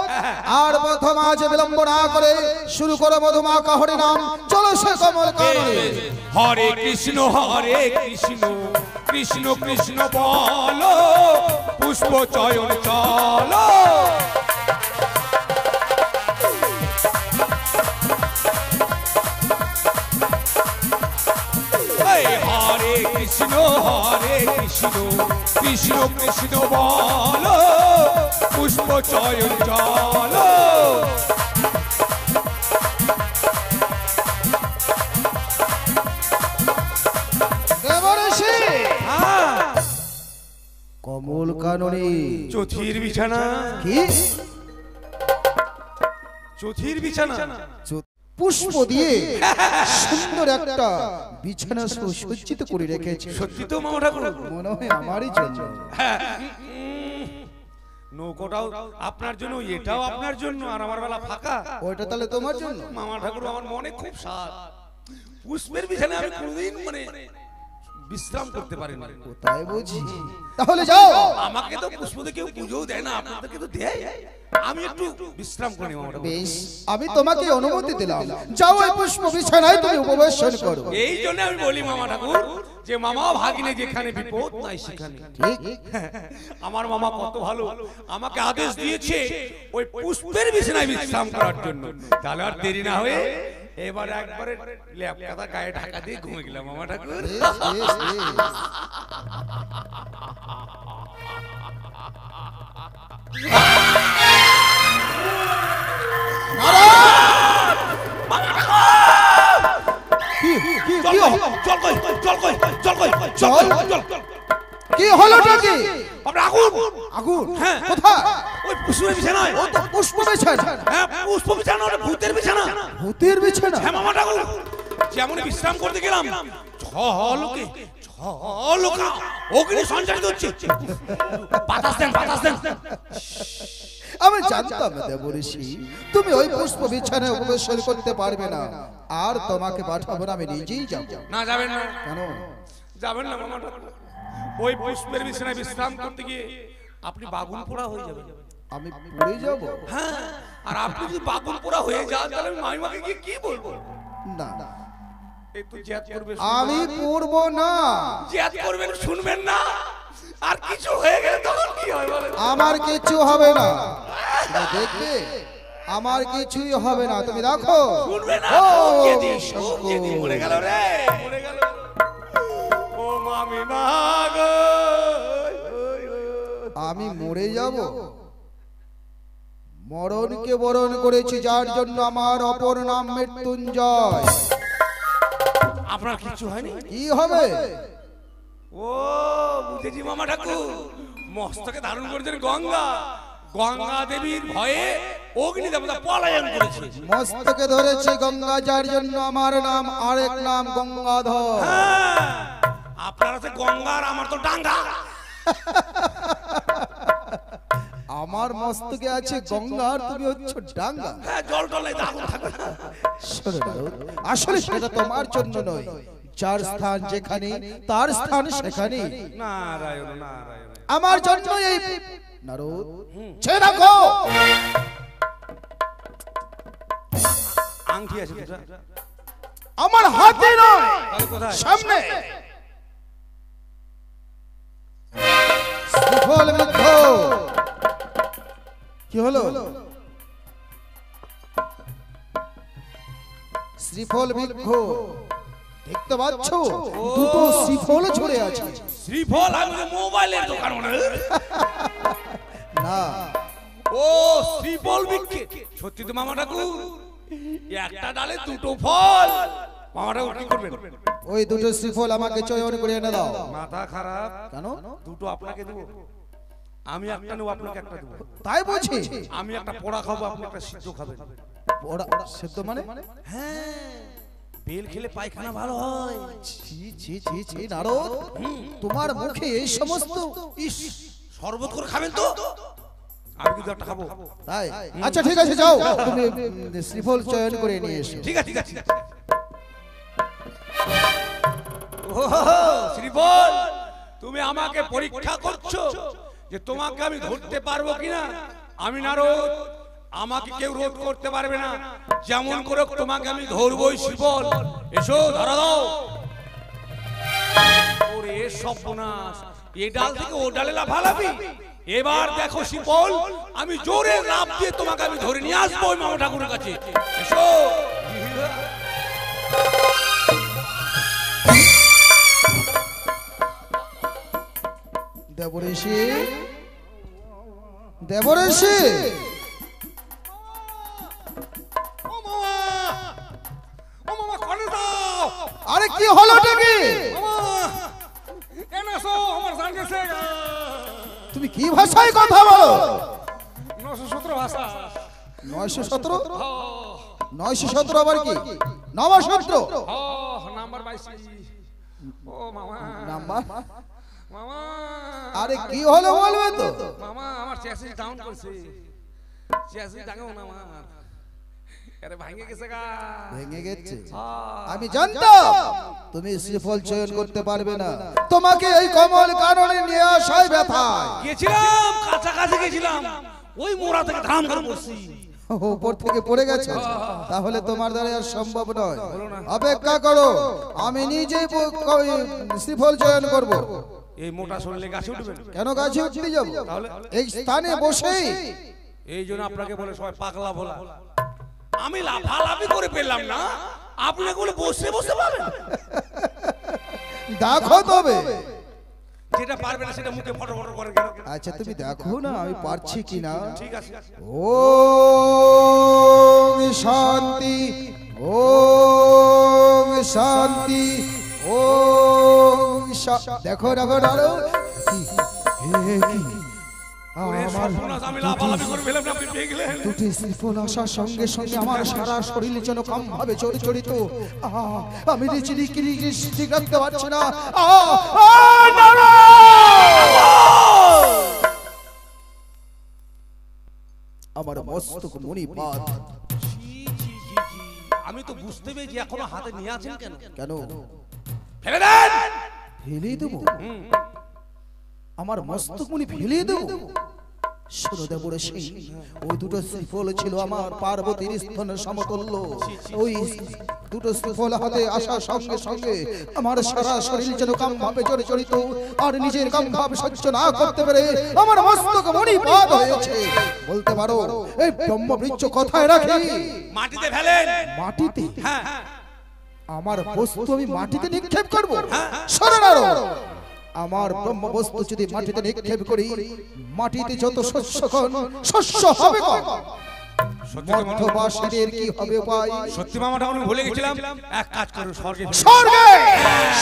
S2: আর মধুমা যে বিলম্ব না করে শুরু করো মধুমাকা হরি নাম। চলো সে কমল কাননে।
S3: হরে কৃষ্ণ কৃষ্ণ কৃষ্ণ বলো, পুষ্প চয়ন চলো। হরে কৃষ্ণ কৃষ্ণ কৃষ্ণ বলো, পুষ্প চয়ন চলো।
S2: দেবর্ষি কমল কাননে
S3: চথির বিছানা।
S2: কি?
S3: চথির বিছানা
S2: পুষ্প দিয়ে সুন্দর একটা বিছানা সুসজ্জিত করে রেখেছে।
S3: সত্যি তো মামা ঠাকুর?
S2: মনে হয় আমারই জন্য।
S3: নৌকোটাও আপনার জন্য, এটাও আপনার জন্য, আর আমার বেলা ফাঁকা।
S2: ওইটা তাহলে তোমার জন্য।
S3: মামা ঠাকুর, আমার মনে খুব সাধ। পুষ্পের বিছানায় আমি কোনোদিন মানে বিশ্রাম করতে পারি না।
S2: কোথায় বুঝি? তাহলে যাও।
S3: আমাকে তো পুষ্পতে কেউ পুজোও দেয় না, আপনাদেরকে তো দেয়। আমি একটু বিশ্রাম করি মামা ঠাকুর।
S2: বেশ, আমি তোমাকে অনুমতি দিলাম, যাও ওই পুষ্প বিছানায় তুমি উপবেশন করো।
S3: এই জন্য আমি বলি মামা ঠাকুর, যে মামা ভাগিনে যেখানে বিপদ নাই সেখানে।
S2: ঠিক।
S3: আমার মামা কত ভালো, আমাকে আদেশ দিয়েছে ওই পুষ্পের বিছানায় বিশ্রাম করার জন্য। তাহলে আর দেরি না হয়ে এবার একবারে ল্যাপ কাটা গায়ে ঢাকা দিয়ে ঘুমিয়ে গেলাম মামা ঠাকুর।
S2: বেশ, বেশ, বেশ।
S3: চল কই, চল কই, চল কই, চল কই, চল।
S2: কি হলোটা কি?
S3: আমরা আগুন।
S2: আগুন?
S3: হ্যাঁ।
S2: কোথায়?
S3: ওই পুষ্পের বিছানায়।
S2: ও তো পুষ্প বিছানা।
S3: হ্যাঁ, পুষ্প বিছানা, ওটা ভূতের বিছানা।
S2: ভূতের বিছানা?
S3: হ্যাঁ মামা ঠাকুর, যেমন বিশ্রাম করতে গেলাম ঝলকে ঝলকা অগ্নি সঞ্চারিত হচ্ছে। বাতাস দেন, বাতাস দেন।
S2: আমি জানতাম না দেবঋষি তুমি ওই পুষ্প বিছানায় উপবেশন করতে পারবে না, আর তোমাকে পাঠাবো না, আমি নিজেই যাব।
S3: না যাবেন না।
S2: কেন?
S3: যাবেন না মামা ঠাকুর, ওই পুষ্পের বিছানায় বিশ্রাম করতে গিয়ে আপনি বাগুন পোড়া হয়ে যাবেন।
S2: আমি পড়ে যাব?
S3: হ্যাঁ, আর আপনি যদি বাগুন পোড়া হয়ে যান তাহলে আমি মাইমাকে গিয়ে কি বলবো?
S2: না,
S3: একটু জ্যাদ করবে।
S2: আমি পড়বো না।
S3: জ্যাদ করবেন, শুনবেন না, আর কিছু হয়ে গেলে তখন কি হয় বলেন?
S2: আমার কিছু হবে না, তুমি দেখবে আমার কিছুই হবে না, তুমি রাখো।
S3: শুনবে না,
S2: ও
S3: ওকে দি,
S2: শঙ্কর।
S3: ওকে দি, মরে গেল রে, মরে গেল। ও মামি মাগো,
S2: আমি মরে যাব? মরণকে বরণ করেছি, যার জন্য আমার অপর নাম মৃত্যুঞ্জয়।
S3: আপনার কিছু হয়নি?
S2: কি হবে?
S3: ও বুঝেছি মামা ঠাকুর, মস্তকে ধারণ করেছেন গঙ্গা, গঙ্গা দেবীর ভয়ে অগ্নি দেবতা পলায়ন করেছে।
S2: মস্তকে ধরেছে গঙ্গা, যার জন্য আমার নাম আরেক নাম গঙ্গাধর।
S3: হ্যাঁ, আপনার আছে গঙ্গা আর আমার তো ডাঙ্গা।
S2: আমার মস্তকে আছে গঙ্গা, আর তুমি হচ্ছ ডাঙ্গা।
S3: হ্যাঁ, জল টলে আগুন থাকবে না।
S2: শোনো নারদ, আসলে সেটা তোমার জন্য নয়, যার স্থান যেখানে তার স্থান সেখানে।
S3: নারায়ণ নারায়ণ।
S2: আমার জন্য এই নারদ ছেড়ে রাখো।
S3: আংটি আছে দুটা?
S2: আমার হাতে নয়,
S3: তাহলে কোথায়?
S2: সামনে। শ্রীফল বৃদ্ধ। কি হলো? শ্রীফল বৃক্ষ দেখতে পাচ্ছ দুটো শ্রীফল ঝরে আছে।
S3: শ্রীফল আমি তো মোবাইলের দোকান মনে হয়।
S2: না
S3: ও শ্রীফল বিক্রি সত্যি তো মামা ঠাকুর একটা ডালে দুটো ফল মামা ঠাকুর কি করবেন?
S2: ওই দুটো শ্রীফল আমাকে চয়ন করে এনে দাও।
S3: মাথা খারাপ
S2: কেন?
S3: দুটো আপনাকে দেবো, আমি একটা নেবো আপনাকে একটা দেবো।
S2: তাই বলছি।
S3: আমি একটা পোড়া খাবো আপনি একটা সিদ্ধ খাবেন।
S2: ওরা সেদ্ধ মানে?
S3: হ্যাঁ বেল খেলে পায়খানা ভালো হয়।
S2: ছি ছি ছি ছি নারদ, তোমার মুখে এই সমস্ত
S3: ইস শরবত করে খাবেন তো? আমি কিন্তু একটা খাবো।
S2: তাই? আচ্ছা ঠিক আছে, যাও তুমি শ্রীফল চয়ন করে নিয়ে এসো।
S3: ঠিক আছে ঠিক আছে। ওহো শ্রীফল, তুমি আমাকে পরীক্ষা করছো যে তোমাকে আমি ধরতে পারবো কিনা? আমি নারদ, আমাকে কেউ রোধ করতে পারবে না। যেমন করে তোমাকে আমি ধরবই শ্রীফল। এসো ধরা দাও। ওরে সর্বনাশ, এই ডাল থেকে ও ডালে লাফালাফি। এবার দেখো শ্রীফল, আমি জোরে লাফ দিয়ে তোমাকে আমি ধরে নিয়ে আসবো ওই মামা ঠাকুরের কাছে। এসো।
S2: দেবরেশি, দেবরেশি, আরে কি হলো কি? তুমি কি ভাষায় কথা বলো?
S3: 917 ভাষা।
S2: 917? 917 আবার কি? নবসূত্র
S3: নাম্বার 22। ও মামা
S2: নাম্বার?
S3: মামা
S2: আরে কি হলো বলবে তো?
S3: মামা আমার চেসিস ডাউন করছে। চেসিস ডাউন না আমার। আরে ভাঙে গেছে গা।
S2: ভেঙে গেছে? আমি জানতাম তুমি শ্রীফল চয়ন করতে পারবে না। তোমাকে এই কমল কারণে নিয়ে আসায় ব্যথা।
S3: গেছিলাম কাছাকাছি গেছিলাম, ওই মোড়া থেকে ধাম করে পড়ছি।
S2: উপর থেকে পড়ে গেছে, তাহলে তোমার দ্বারা আর সম্ভব নয়। অপেক্ষা করো, আমি নিজেই শ্রীফল চয়ন করব।
S3: এই মোটা শরীরে গাছে উঠবেন?
S2: কেন গাছে উঠতে যাব?
S3: তাহলে
S2: এই স্থানে বসেই।
S3: এই জন্য আপনাকে বলে সবাই পাগলা ভোলা। আমি লাফালাফি করে পেলাম না, আপনি এগুলো বসে বসে পাবেন।
S2: দেখো তবে,
S3: যেটা পারবে না সেটা মুখে ফটো ফটো করে গেল।
S2: আচ্ছা তুমি দেখো না আমি পারছি কিনা।
S3: ঠিক আছে।
S2: ওম শান্তি, ওম শান্তি, ওম দেখো দেখো আরো
S3: আমি লাফালাফি করে পেলাম না, আপনি পেয়ে গেলেন।
S2: দুটি শ্রীফল আসার সঙ্গে সঙ্গে আমার সারা শরীর যেন কাম ভাবে জড়িত। আমি ঠিক রাখতে পারছি না। আমার মস্তক মণিপাত।
S3: আমি তো বুঝতে পেরেছি এখনো হাতে নিয়ে আছেন কেন?
S2: কেন
S3: ফেলে দেন।
S2: ফেলে দেবো? আমার মস্তক মণি ফেলে দেবো? শোনো দেবরেশি, ওই দুটো শ্রীফল ছিল আমার পার্বতীর স্তনের সমতুল্য। ওই দুটো শ্রীফল হাতে আসার সঙ্গে সঙ্গে আমার সারা শরীর যেন কাম ভাবে জড়িত। আর নিজের কাম ভাব সহ্য না করতে পেরে আমার মস্তক মণিপাত হয়েছে। বলতে পারো এই ব্রহ্মবৃক্ষ কোথায় রাখি?
S3: মাটিতে ফেলেন।
S2: মাটিতে?
S3: হ্যাঁ।
S2: আমার বস্তু আমি মাটিতে নিক্ষেপ করব? শোনো না, আমার ব্রহ্মবস্তু যদি মাটিতে নিক্ষেপ করি, মাটিতে যত শস্য হবে মধ্যবাসীদের কি হবে উপায়?
S3: সত্যি মামা ঠাকুর ভুলে গেছিলাম, এক কাজ করুন,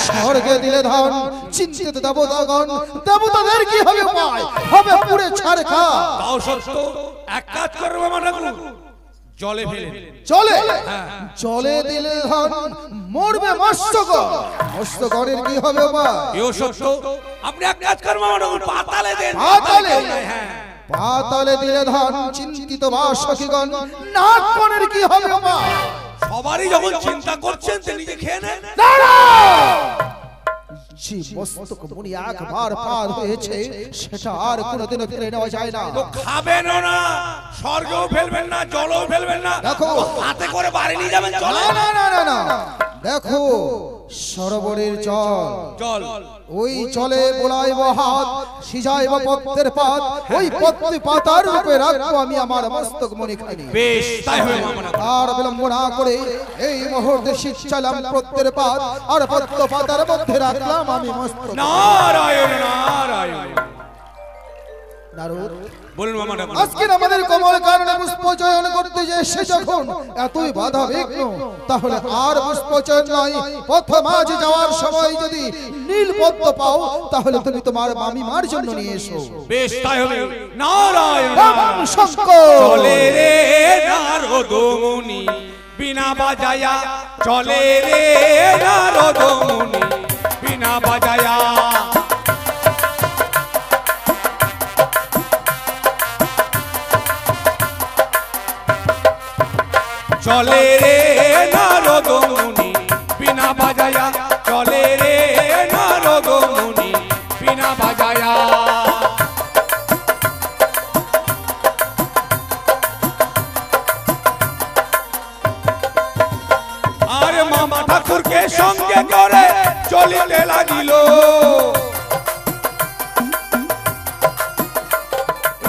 S2: স্বর্গে দিলে ধন, চিন্তিত দেবতাগণ, দেবতাদের কি হবে উপায়? হবে পুড়ে ছারখার।
S3: তাও সত্য, এক কাজ করুন মামা ঠাকুর, জলে ফেলে।
S2: জলে? জলে দিলে ধন, মরবে মৎস্যগণ, মৎস্যগণের কি হবে উপায়?
S3: এও সত্য, আপনি এক কাজ করুন মামা ঠাকুর, পাতালে দেন।
S2: পাতালে?
S3: হ্যাঁ।
S2: পাতালে দিলে ধন, চিন্তিত বাসকিগণ, নাগগণের কি হবে উপায়?
S3: সবারই যখন চিন্তা করছেন তে নিজে খেয়ে নেন।
S2: যে মস্তক মণি একবার পার হয়েছে সেটা আর কোনোদিনও ফিরে নেওয়া যায় না।
S3: খাবেন না, স্বর্গেও ফেলবেন না, জলেও ফেলবেন না,
S2: দেখো
S3: হাতে করে বাড়ি নিয়ে যাবেন। চলে
S2: না না না না, দেখো সরোবরের জল,
S3: জল
S2: ওই জলে বোলাইব হাত, সিজাইব পদ্মের পাত, ওই পদ্মে পাতার রূপে রাখবো আমি আমার মস্তক মণিখানি।
S3: বেশ তাই হবে মামা ঠাকুর।
S2: আর বিলম্ব না করে এই মুহূর্তে সিঁচালাম পদ্মের পাত, আর পদ্ম পাতার মধ্যে রাখলাম আমি মস্তক।
S3: নারায়ণ নারায়ণ।
S2: নারদ,
S3: বলুন মামা ঠাকুর।
S2: আজকে আমাদের কমল কারণে পুষ্পচয়ন করতে যে এসে যখন এতই বাধা বিঘ্ন, তাহলে আর পুষ্পচয়ন নয়, পথ মাঝে যাওয়ার সময় যদি নীল পদ্ম পাও তাহলে তুমি তোমার মামিমার জন্য নিয়ে এসো।
S3: বেশ তাই হবে। নারায়ণ
S2: রাম শঙ্কর।
S3: চলে রে নারদ মুনি বিনা বাজায়া, চলে রে নারদ মুনি বিনা বাজায়া। চলে রে নারদ মুনি বিনা বাজায়া, চলে রে নারদ মুনি বিনা বাজায়া। আর মামা ঠাকুরকে সঙ্গে করে চলিতে লাগিল,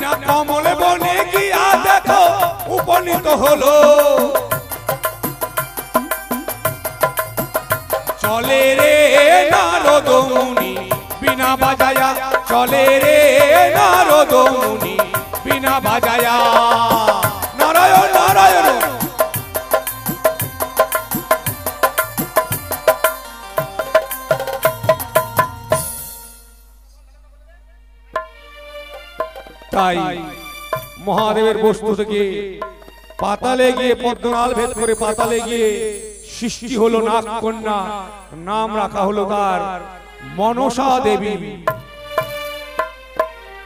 S3: না কমলে বনে গিয়া দেখো উপনীত হলো। চলে রে নারদ মুনি বিনা বাজায়া, চলে রে নারদ মুনি বিনা বাজায়া। নারায়ণ নারায়ণ। তাই মহাদেবের বস্তু থেকে পাতালে গিয়ে পদ্মনাল ভেদ করে পাতালে গিয়ে সৃষ্টি হলো নাগ কন্যা, নাম রাখা হলো তার মনসা দেবী।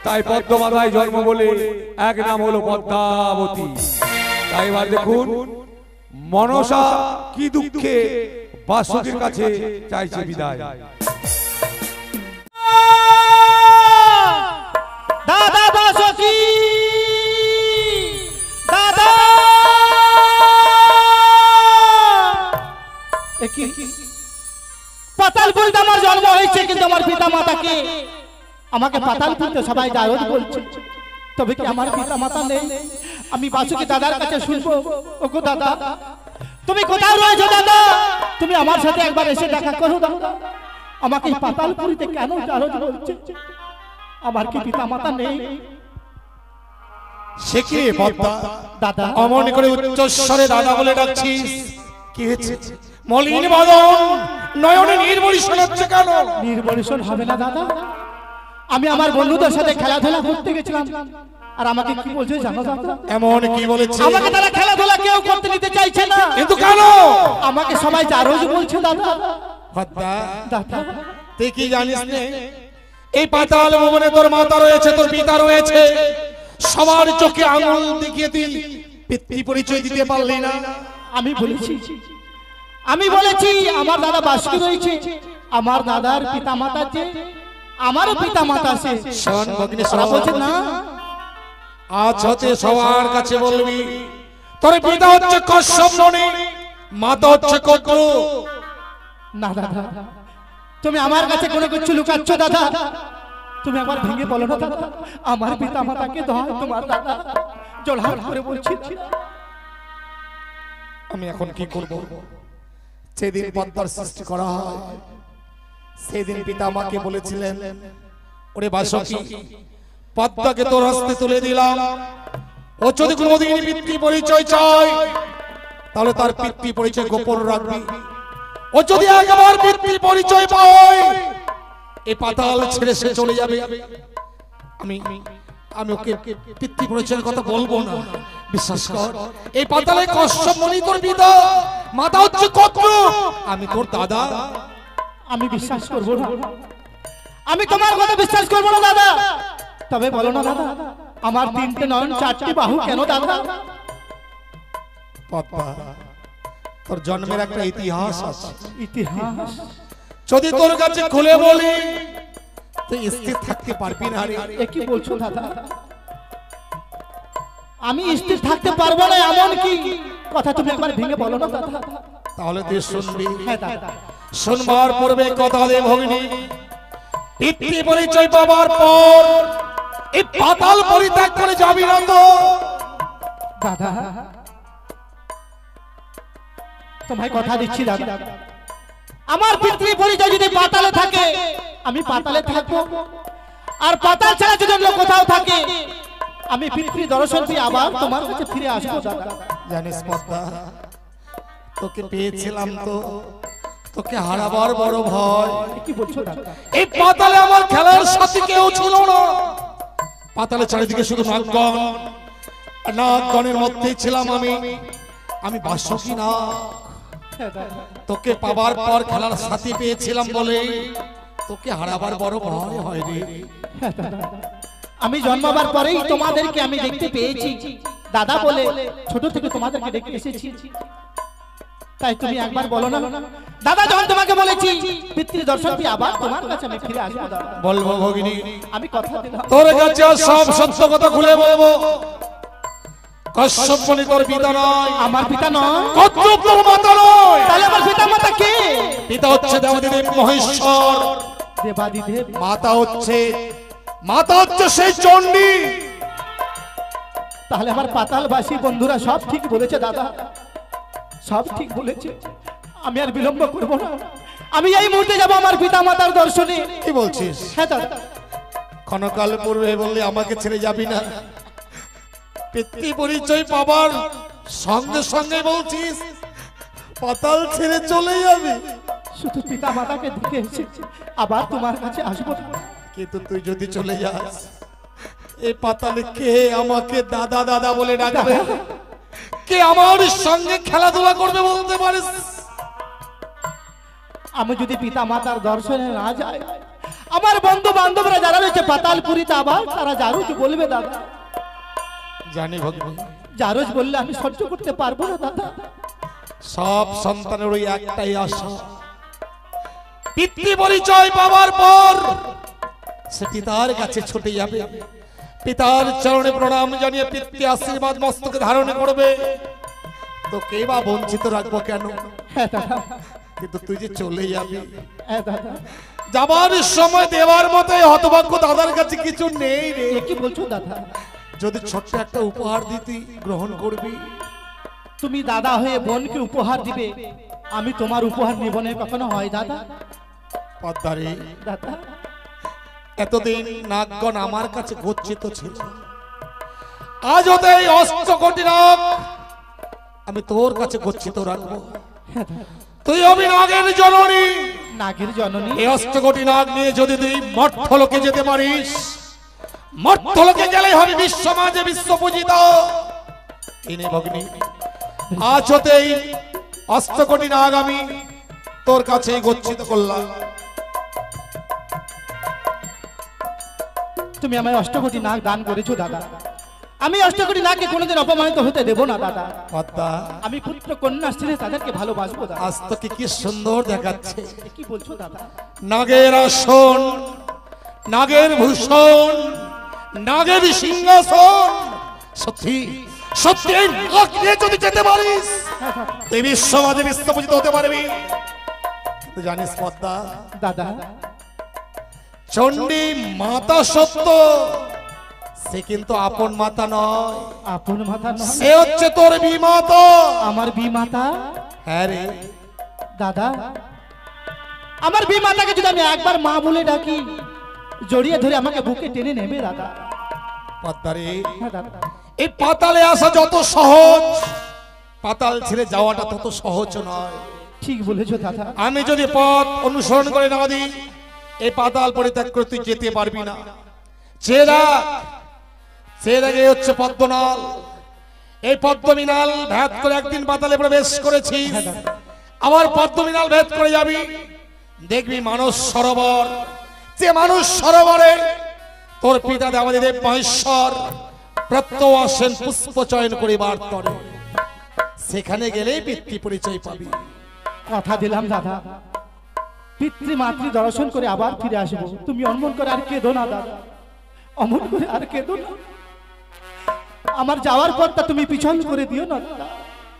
S3: তাই পদ্মমাতায় জন্ম বলে এক নাম হলো পদ্মাবতী। তাই এবার দেখুন মনসা কি দুঃখে বাসুকীর কাছে চাইছে বিদায়।
S1: দাদা বাসকি, দাদা পাতালপুরিতে আমার জন্ম হয়েছে, কিন্তু আমার পিতা মাতাকে আমাকে পাতালপুরিতে সবাই দারদ বলছে। তবে কি আমার পিতা মাতা নেই? আমি বাসুকি দাদার কাছে শুনবো, ওগো দাদা তুমি কোথায় রয়েছো? দাদা তুমি আমার সাথে একবার এসে দেখা করো দাদা। আমাকে পাতালপুরিতে কেন দারদ বলছে? আমার কি পিতা মাতা নেই?
S6: সে কি রে পদ্মা,
S1: দাদা
S6: অমন করে উচ্চস্বরে দাদা বলে ডাকছিস? কি হয়েছে? মলিন বদন, নয়নে নির্মলিশন হচ্ছে কেন?
S1: নির্বলিশন হবে না দাদা। আমি আমার বন্ধুদের সাথে খেলাধুলা করতে গেছিলাম, আর আমাকে কি বলছে জানো দাদা?
S6: এমন কি বলেছে?
S1: আমাকে তারা খেলাধুলা কেউ করতে নিতে চাইছে না।
S6: কিন্তু কেন?
S1: আমাকে সবাই জারজ বলছে দাদা।
S6: পদ্মা,
S1: দাদা
S6: তুই কি জানিস নে? এই পাতাল ভুবনে তোর মাতা রয়েছে, তোর পিতা রয়েছে। সবার চোখে আঙুল দেখিয়ে তুই পিতৃ পরিচয় দিতে পারলি না।
S1: আমি বলেছি আমার দাদা বাসকি রয়েছে, আমার দাদার পিতা মাতা যে আমারও পিতা মাতা আছে।
S6: শোন ভগ্নী,
S1: তারা বলছে না।
S6: আজ হতে সবার কাছে বলবি তোর পিতা হচ্ছে কশ্যপ মুনি, মাতা হচ্ছে কদ্র।
S1: না দাদা, তুমি আমার কাছে কোনো কিছু লুকাচ্ছ দাদা। তুমি একবার ভেঙে বলো না দাদা, আমার পিতা মাতাকে দোহাই তোমার দাদা জোড়হাত করে বলছি।
S6: আমি এখন কি করব? সেদিন পদ্মার সৃষ্টি করা হয়, সেদিন পিতা আমাকে বলেছিলেন, ওরে বাসকি পদ্মাকে তোর হস্তে তুলে দিলাম, ও যদি কোনোদিন পিতৃ পরিচয় চায় তাহলে তার পিতৃ পরিচয় গোপন রাখবি। ও যদি একবার পিতৃ পরিচয় পায় এই পাতাল ছেড়ে সে চলে যাবে। আমি ওকে পিতৃ পরিচয়ের কথা বলবো না, বিশ্বাস কর। এই পাতালে কশ্যপ মুনি তোর পিতা, মাতা হচ্ছে কদ্র, আমি তোর দাদা।
S1: আমি বিশ্বাস করবো না, আমি তোমার কথা বিশ্বাস করবো না দাদা। তবে বলো না দাদা, আমার তিনটে নয়ন চারটি বাহু কেন দাদা?
S6: পদ্মা, তোর জন্মের একটা ইতিহাস আছে।
S1: ইতিহাস?
S6: যদি তোর কাছে খুলে বলি তুই স্থির থাকতে পারবি না রে।
S1: এ কি বলছো দাদা? আমি স্থির থাকতে পারবো না এমন কি কথা তুমি একবার ভেঙে বলো না দাদা।
S6: তাহলে তুই শুনবি।
S1: হ্যাঁ দাদা।
S6: শুনবার পূর্বে কথা দে ভগিনী, পিতৃ পরিচয় পাবার পর এই পাতাল পরিত্যাগ করে যাবি না তো?
S1: দাদা তোমায় কথা দিচ্ছি দাদা, আমার পিতৃ পরিচয় যদি পাতালে থাকে আমি পাতালে থাকবো, আর পাতাল ছাড়া যদি অন্য কোথাও থাকে আমি পিতৃ দর্শন পেয়ে আবার তোমার কাছে ফিরে আসবো দাদা।
S6: জানিস পদ্মা, তোকে পেয়েছিলাম তো তোকে হারাবার বড় ভয়।
S1: কি বলছো দাদা?
S6: এই পাতালে আমার খেলার সাথী কেউ ছিল না। পাতালে চারিদিকে শুধু নাগগণ, আর নাগগণের মধ্যেই ছিলাম আমি বাসকি না। তোকে পাবার পর খেলার সাথী পেয়েছিলাম বলে তোকে হারাবার বড় ভয় হয় রে।
S1: আমি জন্মাবার পরেই তোমাদেরকে আমি দেখতে পেয়েছি দাদা বলে ছোট থেকে তোমাদেরকে দেখতে এসেছি। তাই তুমি একবার বলো না দাদা, যখন তোমাকে বলেছি পিতৃ দর্শন পেয়ে আবার তোমার কাছে আমি ফিরে আসবো দাদা।
S6: বলবো ভগিনী,
S1: আমি কথা দিলাম
S6: তোর কাছে সব সত্য কথা খুলে বলবো। কশ্যপ মুনি তোর পিতা নয়,
S1: আমার পিতা নয়,
S6: কচ্ছপ তোর মাতা নয়।
S1: তাহলে আমার পিতা মাতা কে?
S6: পিতা হচ্ছে দেবাদিদেব মহেশ্বর,
S1: দেবাদিদেব।
S6: মাতা হচ্ছে সেই চণ্ডী।
S1: তাহলে আমার পাতালবাসী বন্ধুরা সব ঠিক বলেছে দাদা, সব ঠিক বলেছে। আমি আর বিলম্ব করব না, আমি এই মুহূর্তে যাব আমার পিতা মাতার দর্শনে।
S6: কি বলছিস?
S1: হ্যাঁ দাদা।
S6: ক্ষণকাল পূর্বে বললে আমাকে ছেড়ে যাবি না, পিতৃ পরিচয় পাবার সঙ্গে সঙ্গে বলছিস পাতাল ছেড়ে চলে যাবে।
S1: শুধু পিতা মাতাকে দেখে এসেছি, আবার তোমার কাছে আসবো।
S6: কিন্তু তুই যদি চলে যাস এই পাতালে কে আমাকে দাদা দাদা বলে ডাকবে? কে আমার সঙ্গে খেলাধুলা করবে বলতে পারিস?
S1: আমি যদি পিতা মাতার দর্শনে না যাই, আমার বন্ধু বান্ধবরা যারা রয়েছে পাতালপুরীতে আবার তারা জারুজ বলবে দাদা।
S6: জানি ভগবান,
S1: জারুজ বললে আমি সহ্য করতে পারবো না দাদা।
S6: সব সন্তানের ওই একটাই আশা, পিতৃ পরিচয় পাওয়ার পর সে পিতার কাছে ছুটে যাবে, পিতার চরণে প্রণাম জানিয়ে পিতৃ আশীর্বাদ মস্তকে ধারণ করবে। তোকে বা বঞ্চিত রাখবো কেন?
S1: হ্যাঁ দাদা।
S6: কিন্তু তুই যে চলে যাবি,
S1: হ্যাঁ দাদা।
S6: যাবার সময় দেওয়ার মতো এই হতভাগ্য দাদার কাছে কিছু নেই রে।
S1: এ কি বলছো দাদা?
S6: যদি ছোট্ট একটা উপহার দিতি গ্রহণ করবি।
S1: তুমি দাদা হয়ে বোনকে উপহার দিবে, আমি তোমার উপহার নিব না কখনো হয় দাদা?
S6: পদ্মারে
S1: দাদা
S6: এতদিন নাগগণ আমার কাছে গচ্ছিত ছিল, আজ হতে এই অষ্টকোটি নাগ আমি তোর কাছে গচ্ছিত রাখবো। তুই হবি নাগের জননী।
S1: নাগের জননী?
S6: এই অষ্টকোটি নাগ নিয়ে যদি তুই মর্ত্যলোকে যেতে পারিস, মর্ত্যলোকে গেলে হবে বিশ্ব মাঝে বিশ্ব পূজিত। তিনি ভগ্নী আজ হতে এই অষ্টকোটি নাগ আমি তোর কাছে গচ্ছিত করলাম।
S1: তুমি আমায় অষ্টকোটি নাগ দান করেছো দাদা, আমি অষ্টকোটি নাগকে কোনোদিন অপমানিত হতে দেব না দাদা।
S6: পদ্মা,
S1: আমি পুত্র কন্যা স্ত্রী তাদেরকে ভালোবাসবো দাদা।
S6: আজ তোকে কি সুন্দর দেখাচ্ছে।
S1: এ কি বলছো দাদা?
S6: নাগের আসন, নাগের ভূষণ, নাগের সিংহাসন, সত্যি সত্যি এই নাগ নিয়ে যদি যেতে পারিস তুই বিশ্ব মাঝে বিশ্ব পূজিত হতে পারবি। তুই জানিস পদ্মা,
S1: দাদা
S6: চণ্ডী মাতা সত্য, সে কিন্তু আপন মাতা নয়,
S1: আপন মাতা নয়,
S6: সে হচ্ছে তোর বিমাতা।
S1: আমার বিমাতা?
S6: হ্যাঁ রে
S1: দাদা, আমার বিমাতাকে যদি আমি একবার মা বলে ডাকি, জড়িয়ে ধরে আমাকে বুকে টেনে নেবে দাদা।
S6: পদ্মা রে,
S1: হ্যাঁ দাদা।
S6: এই পাতালে আসা যত সহজ, পাতাল ছেড়ে যাওয়াটা তত সহজ নয়।
S1: ঠিক বলেছো দাদা।
S6: আমি যদি পথ অনুসরণ করে না দিই এই পাতাল পরিত্যাগ করে তুই যেতে পারবি না। চেরাগে হচ্ছে পদ্মনাল, এই পদ্মমিনাল ভেদ করে একদিন পাতালে প্রবেশ করেছিস, আবার পদ্মমিনাল ভেদ করে যাবি, দেখবি মানস সরোবর। যে মানুষ সরোবরে তোর পিতা দেবাদিদেব মহেশ্বর প্রত্যহ আসেন পুষ্প চয়ন করিবার তরে, সেখানে গেলেই পিতৃ পরিচয় পাবি।
S1: কথা দিলাম দাদা, পিতৃ মাতৃ দর্শন করে আবার ফিরে আসবো। তুমি অমন করে আর কেঁদো না দাদা, অমন করে আর কেঁদো না। আমার যাওয়ার পরটা তুমি পিছন করে দিও না দাদা।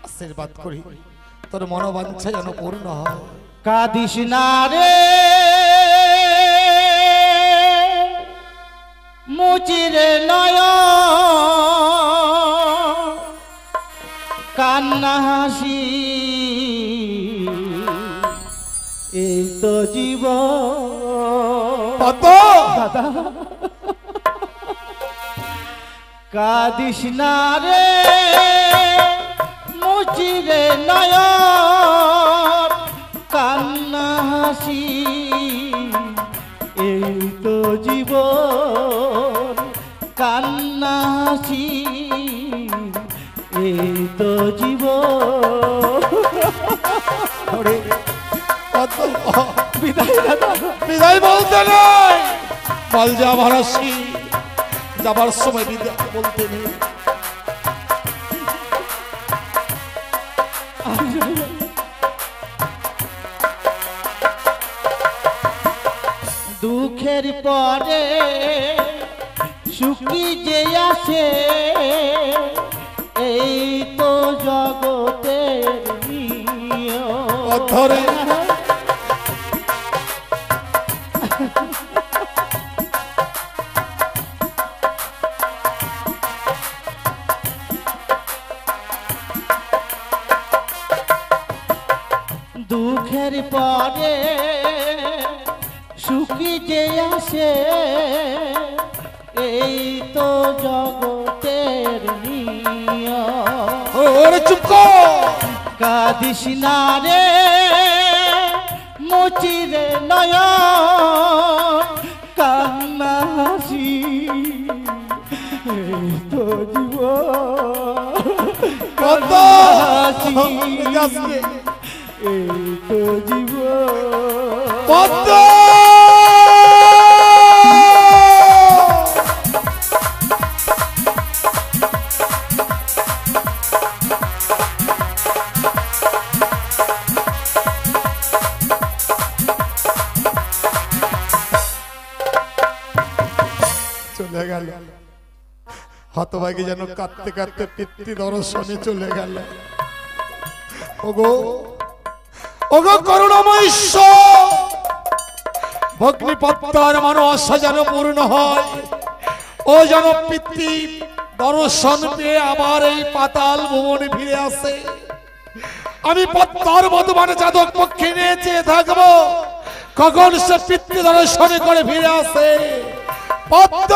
S6: আশীর্বাদ করি তোর মনোবাঞ্ছা যেন পূর্ণ হয়।
S1: কাঁদিস না রে মুচিরে নয়ন কান্না হাসি এই তো জীবন।
S6: পদ্ম
S1: কাঁদিস না রে মুচিরে নয়ন কান্না হাসি এই তো জীবন কান্না হাসি এই তো জীবন।
S6: বিদায় দাদা, বিদায় বলতে নাই, বল যে আমার আসি, যাবার সময় বিদায় বলতে নেই।
S1: দুঃখের পরে সুখী যে আসে এই তো জগতের নিয়ম।
S6: ধরে
S1: দুঃখের পরে সুখী যে আসে এই তো জগতের নিয়ম।
S6: ওরে চুপ কর,
S1: কাঁদিস না রে মুচিরে নয়ন কান্না হাসি এই তো জীবন
S6: পদ্ম
S1: হাসি এই তো জীবন।
S6: পদ্ম চলে গেল, হতভাগী যেন কাঁদতে কাঁদতে পিতৃ দর্শনে চলে গেল। ওগো ওগো করুণাময় ঈশ্বর, ভগ্নিপত্তার মানুষ যেন পূর্ণ হয়, ও যেন পিতৃ দর্শন পেয়ে আবার এই পাতাল ভুবনে ফিরে আসে। আমি পদ্মার বর্তমানে যাদব পক্ষে নিয়ে চেয়ে থাকবো কখন সে পিতৃ দর্শনে করে ফিরে আসে। পদ্ম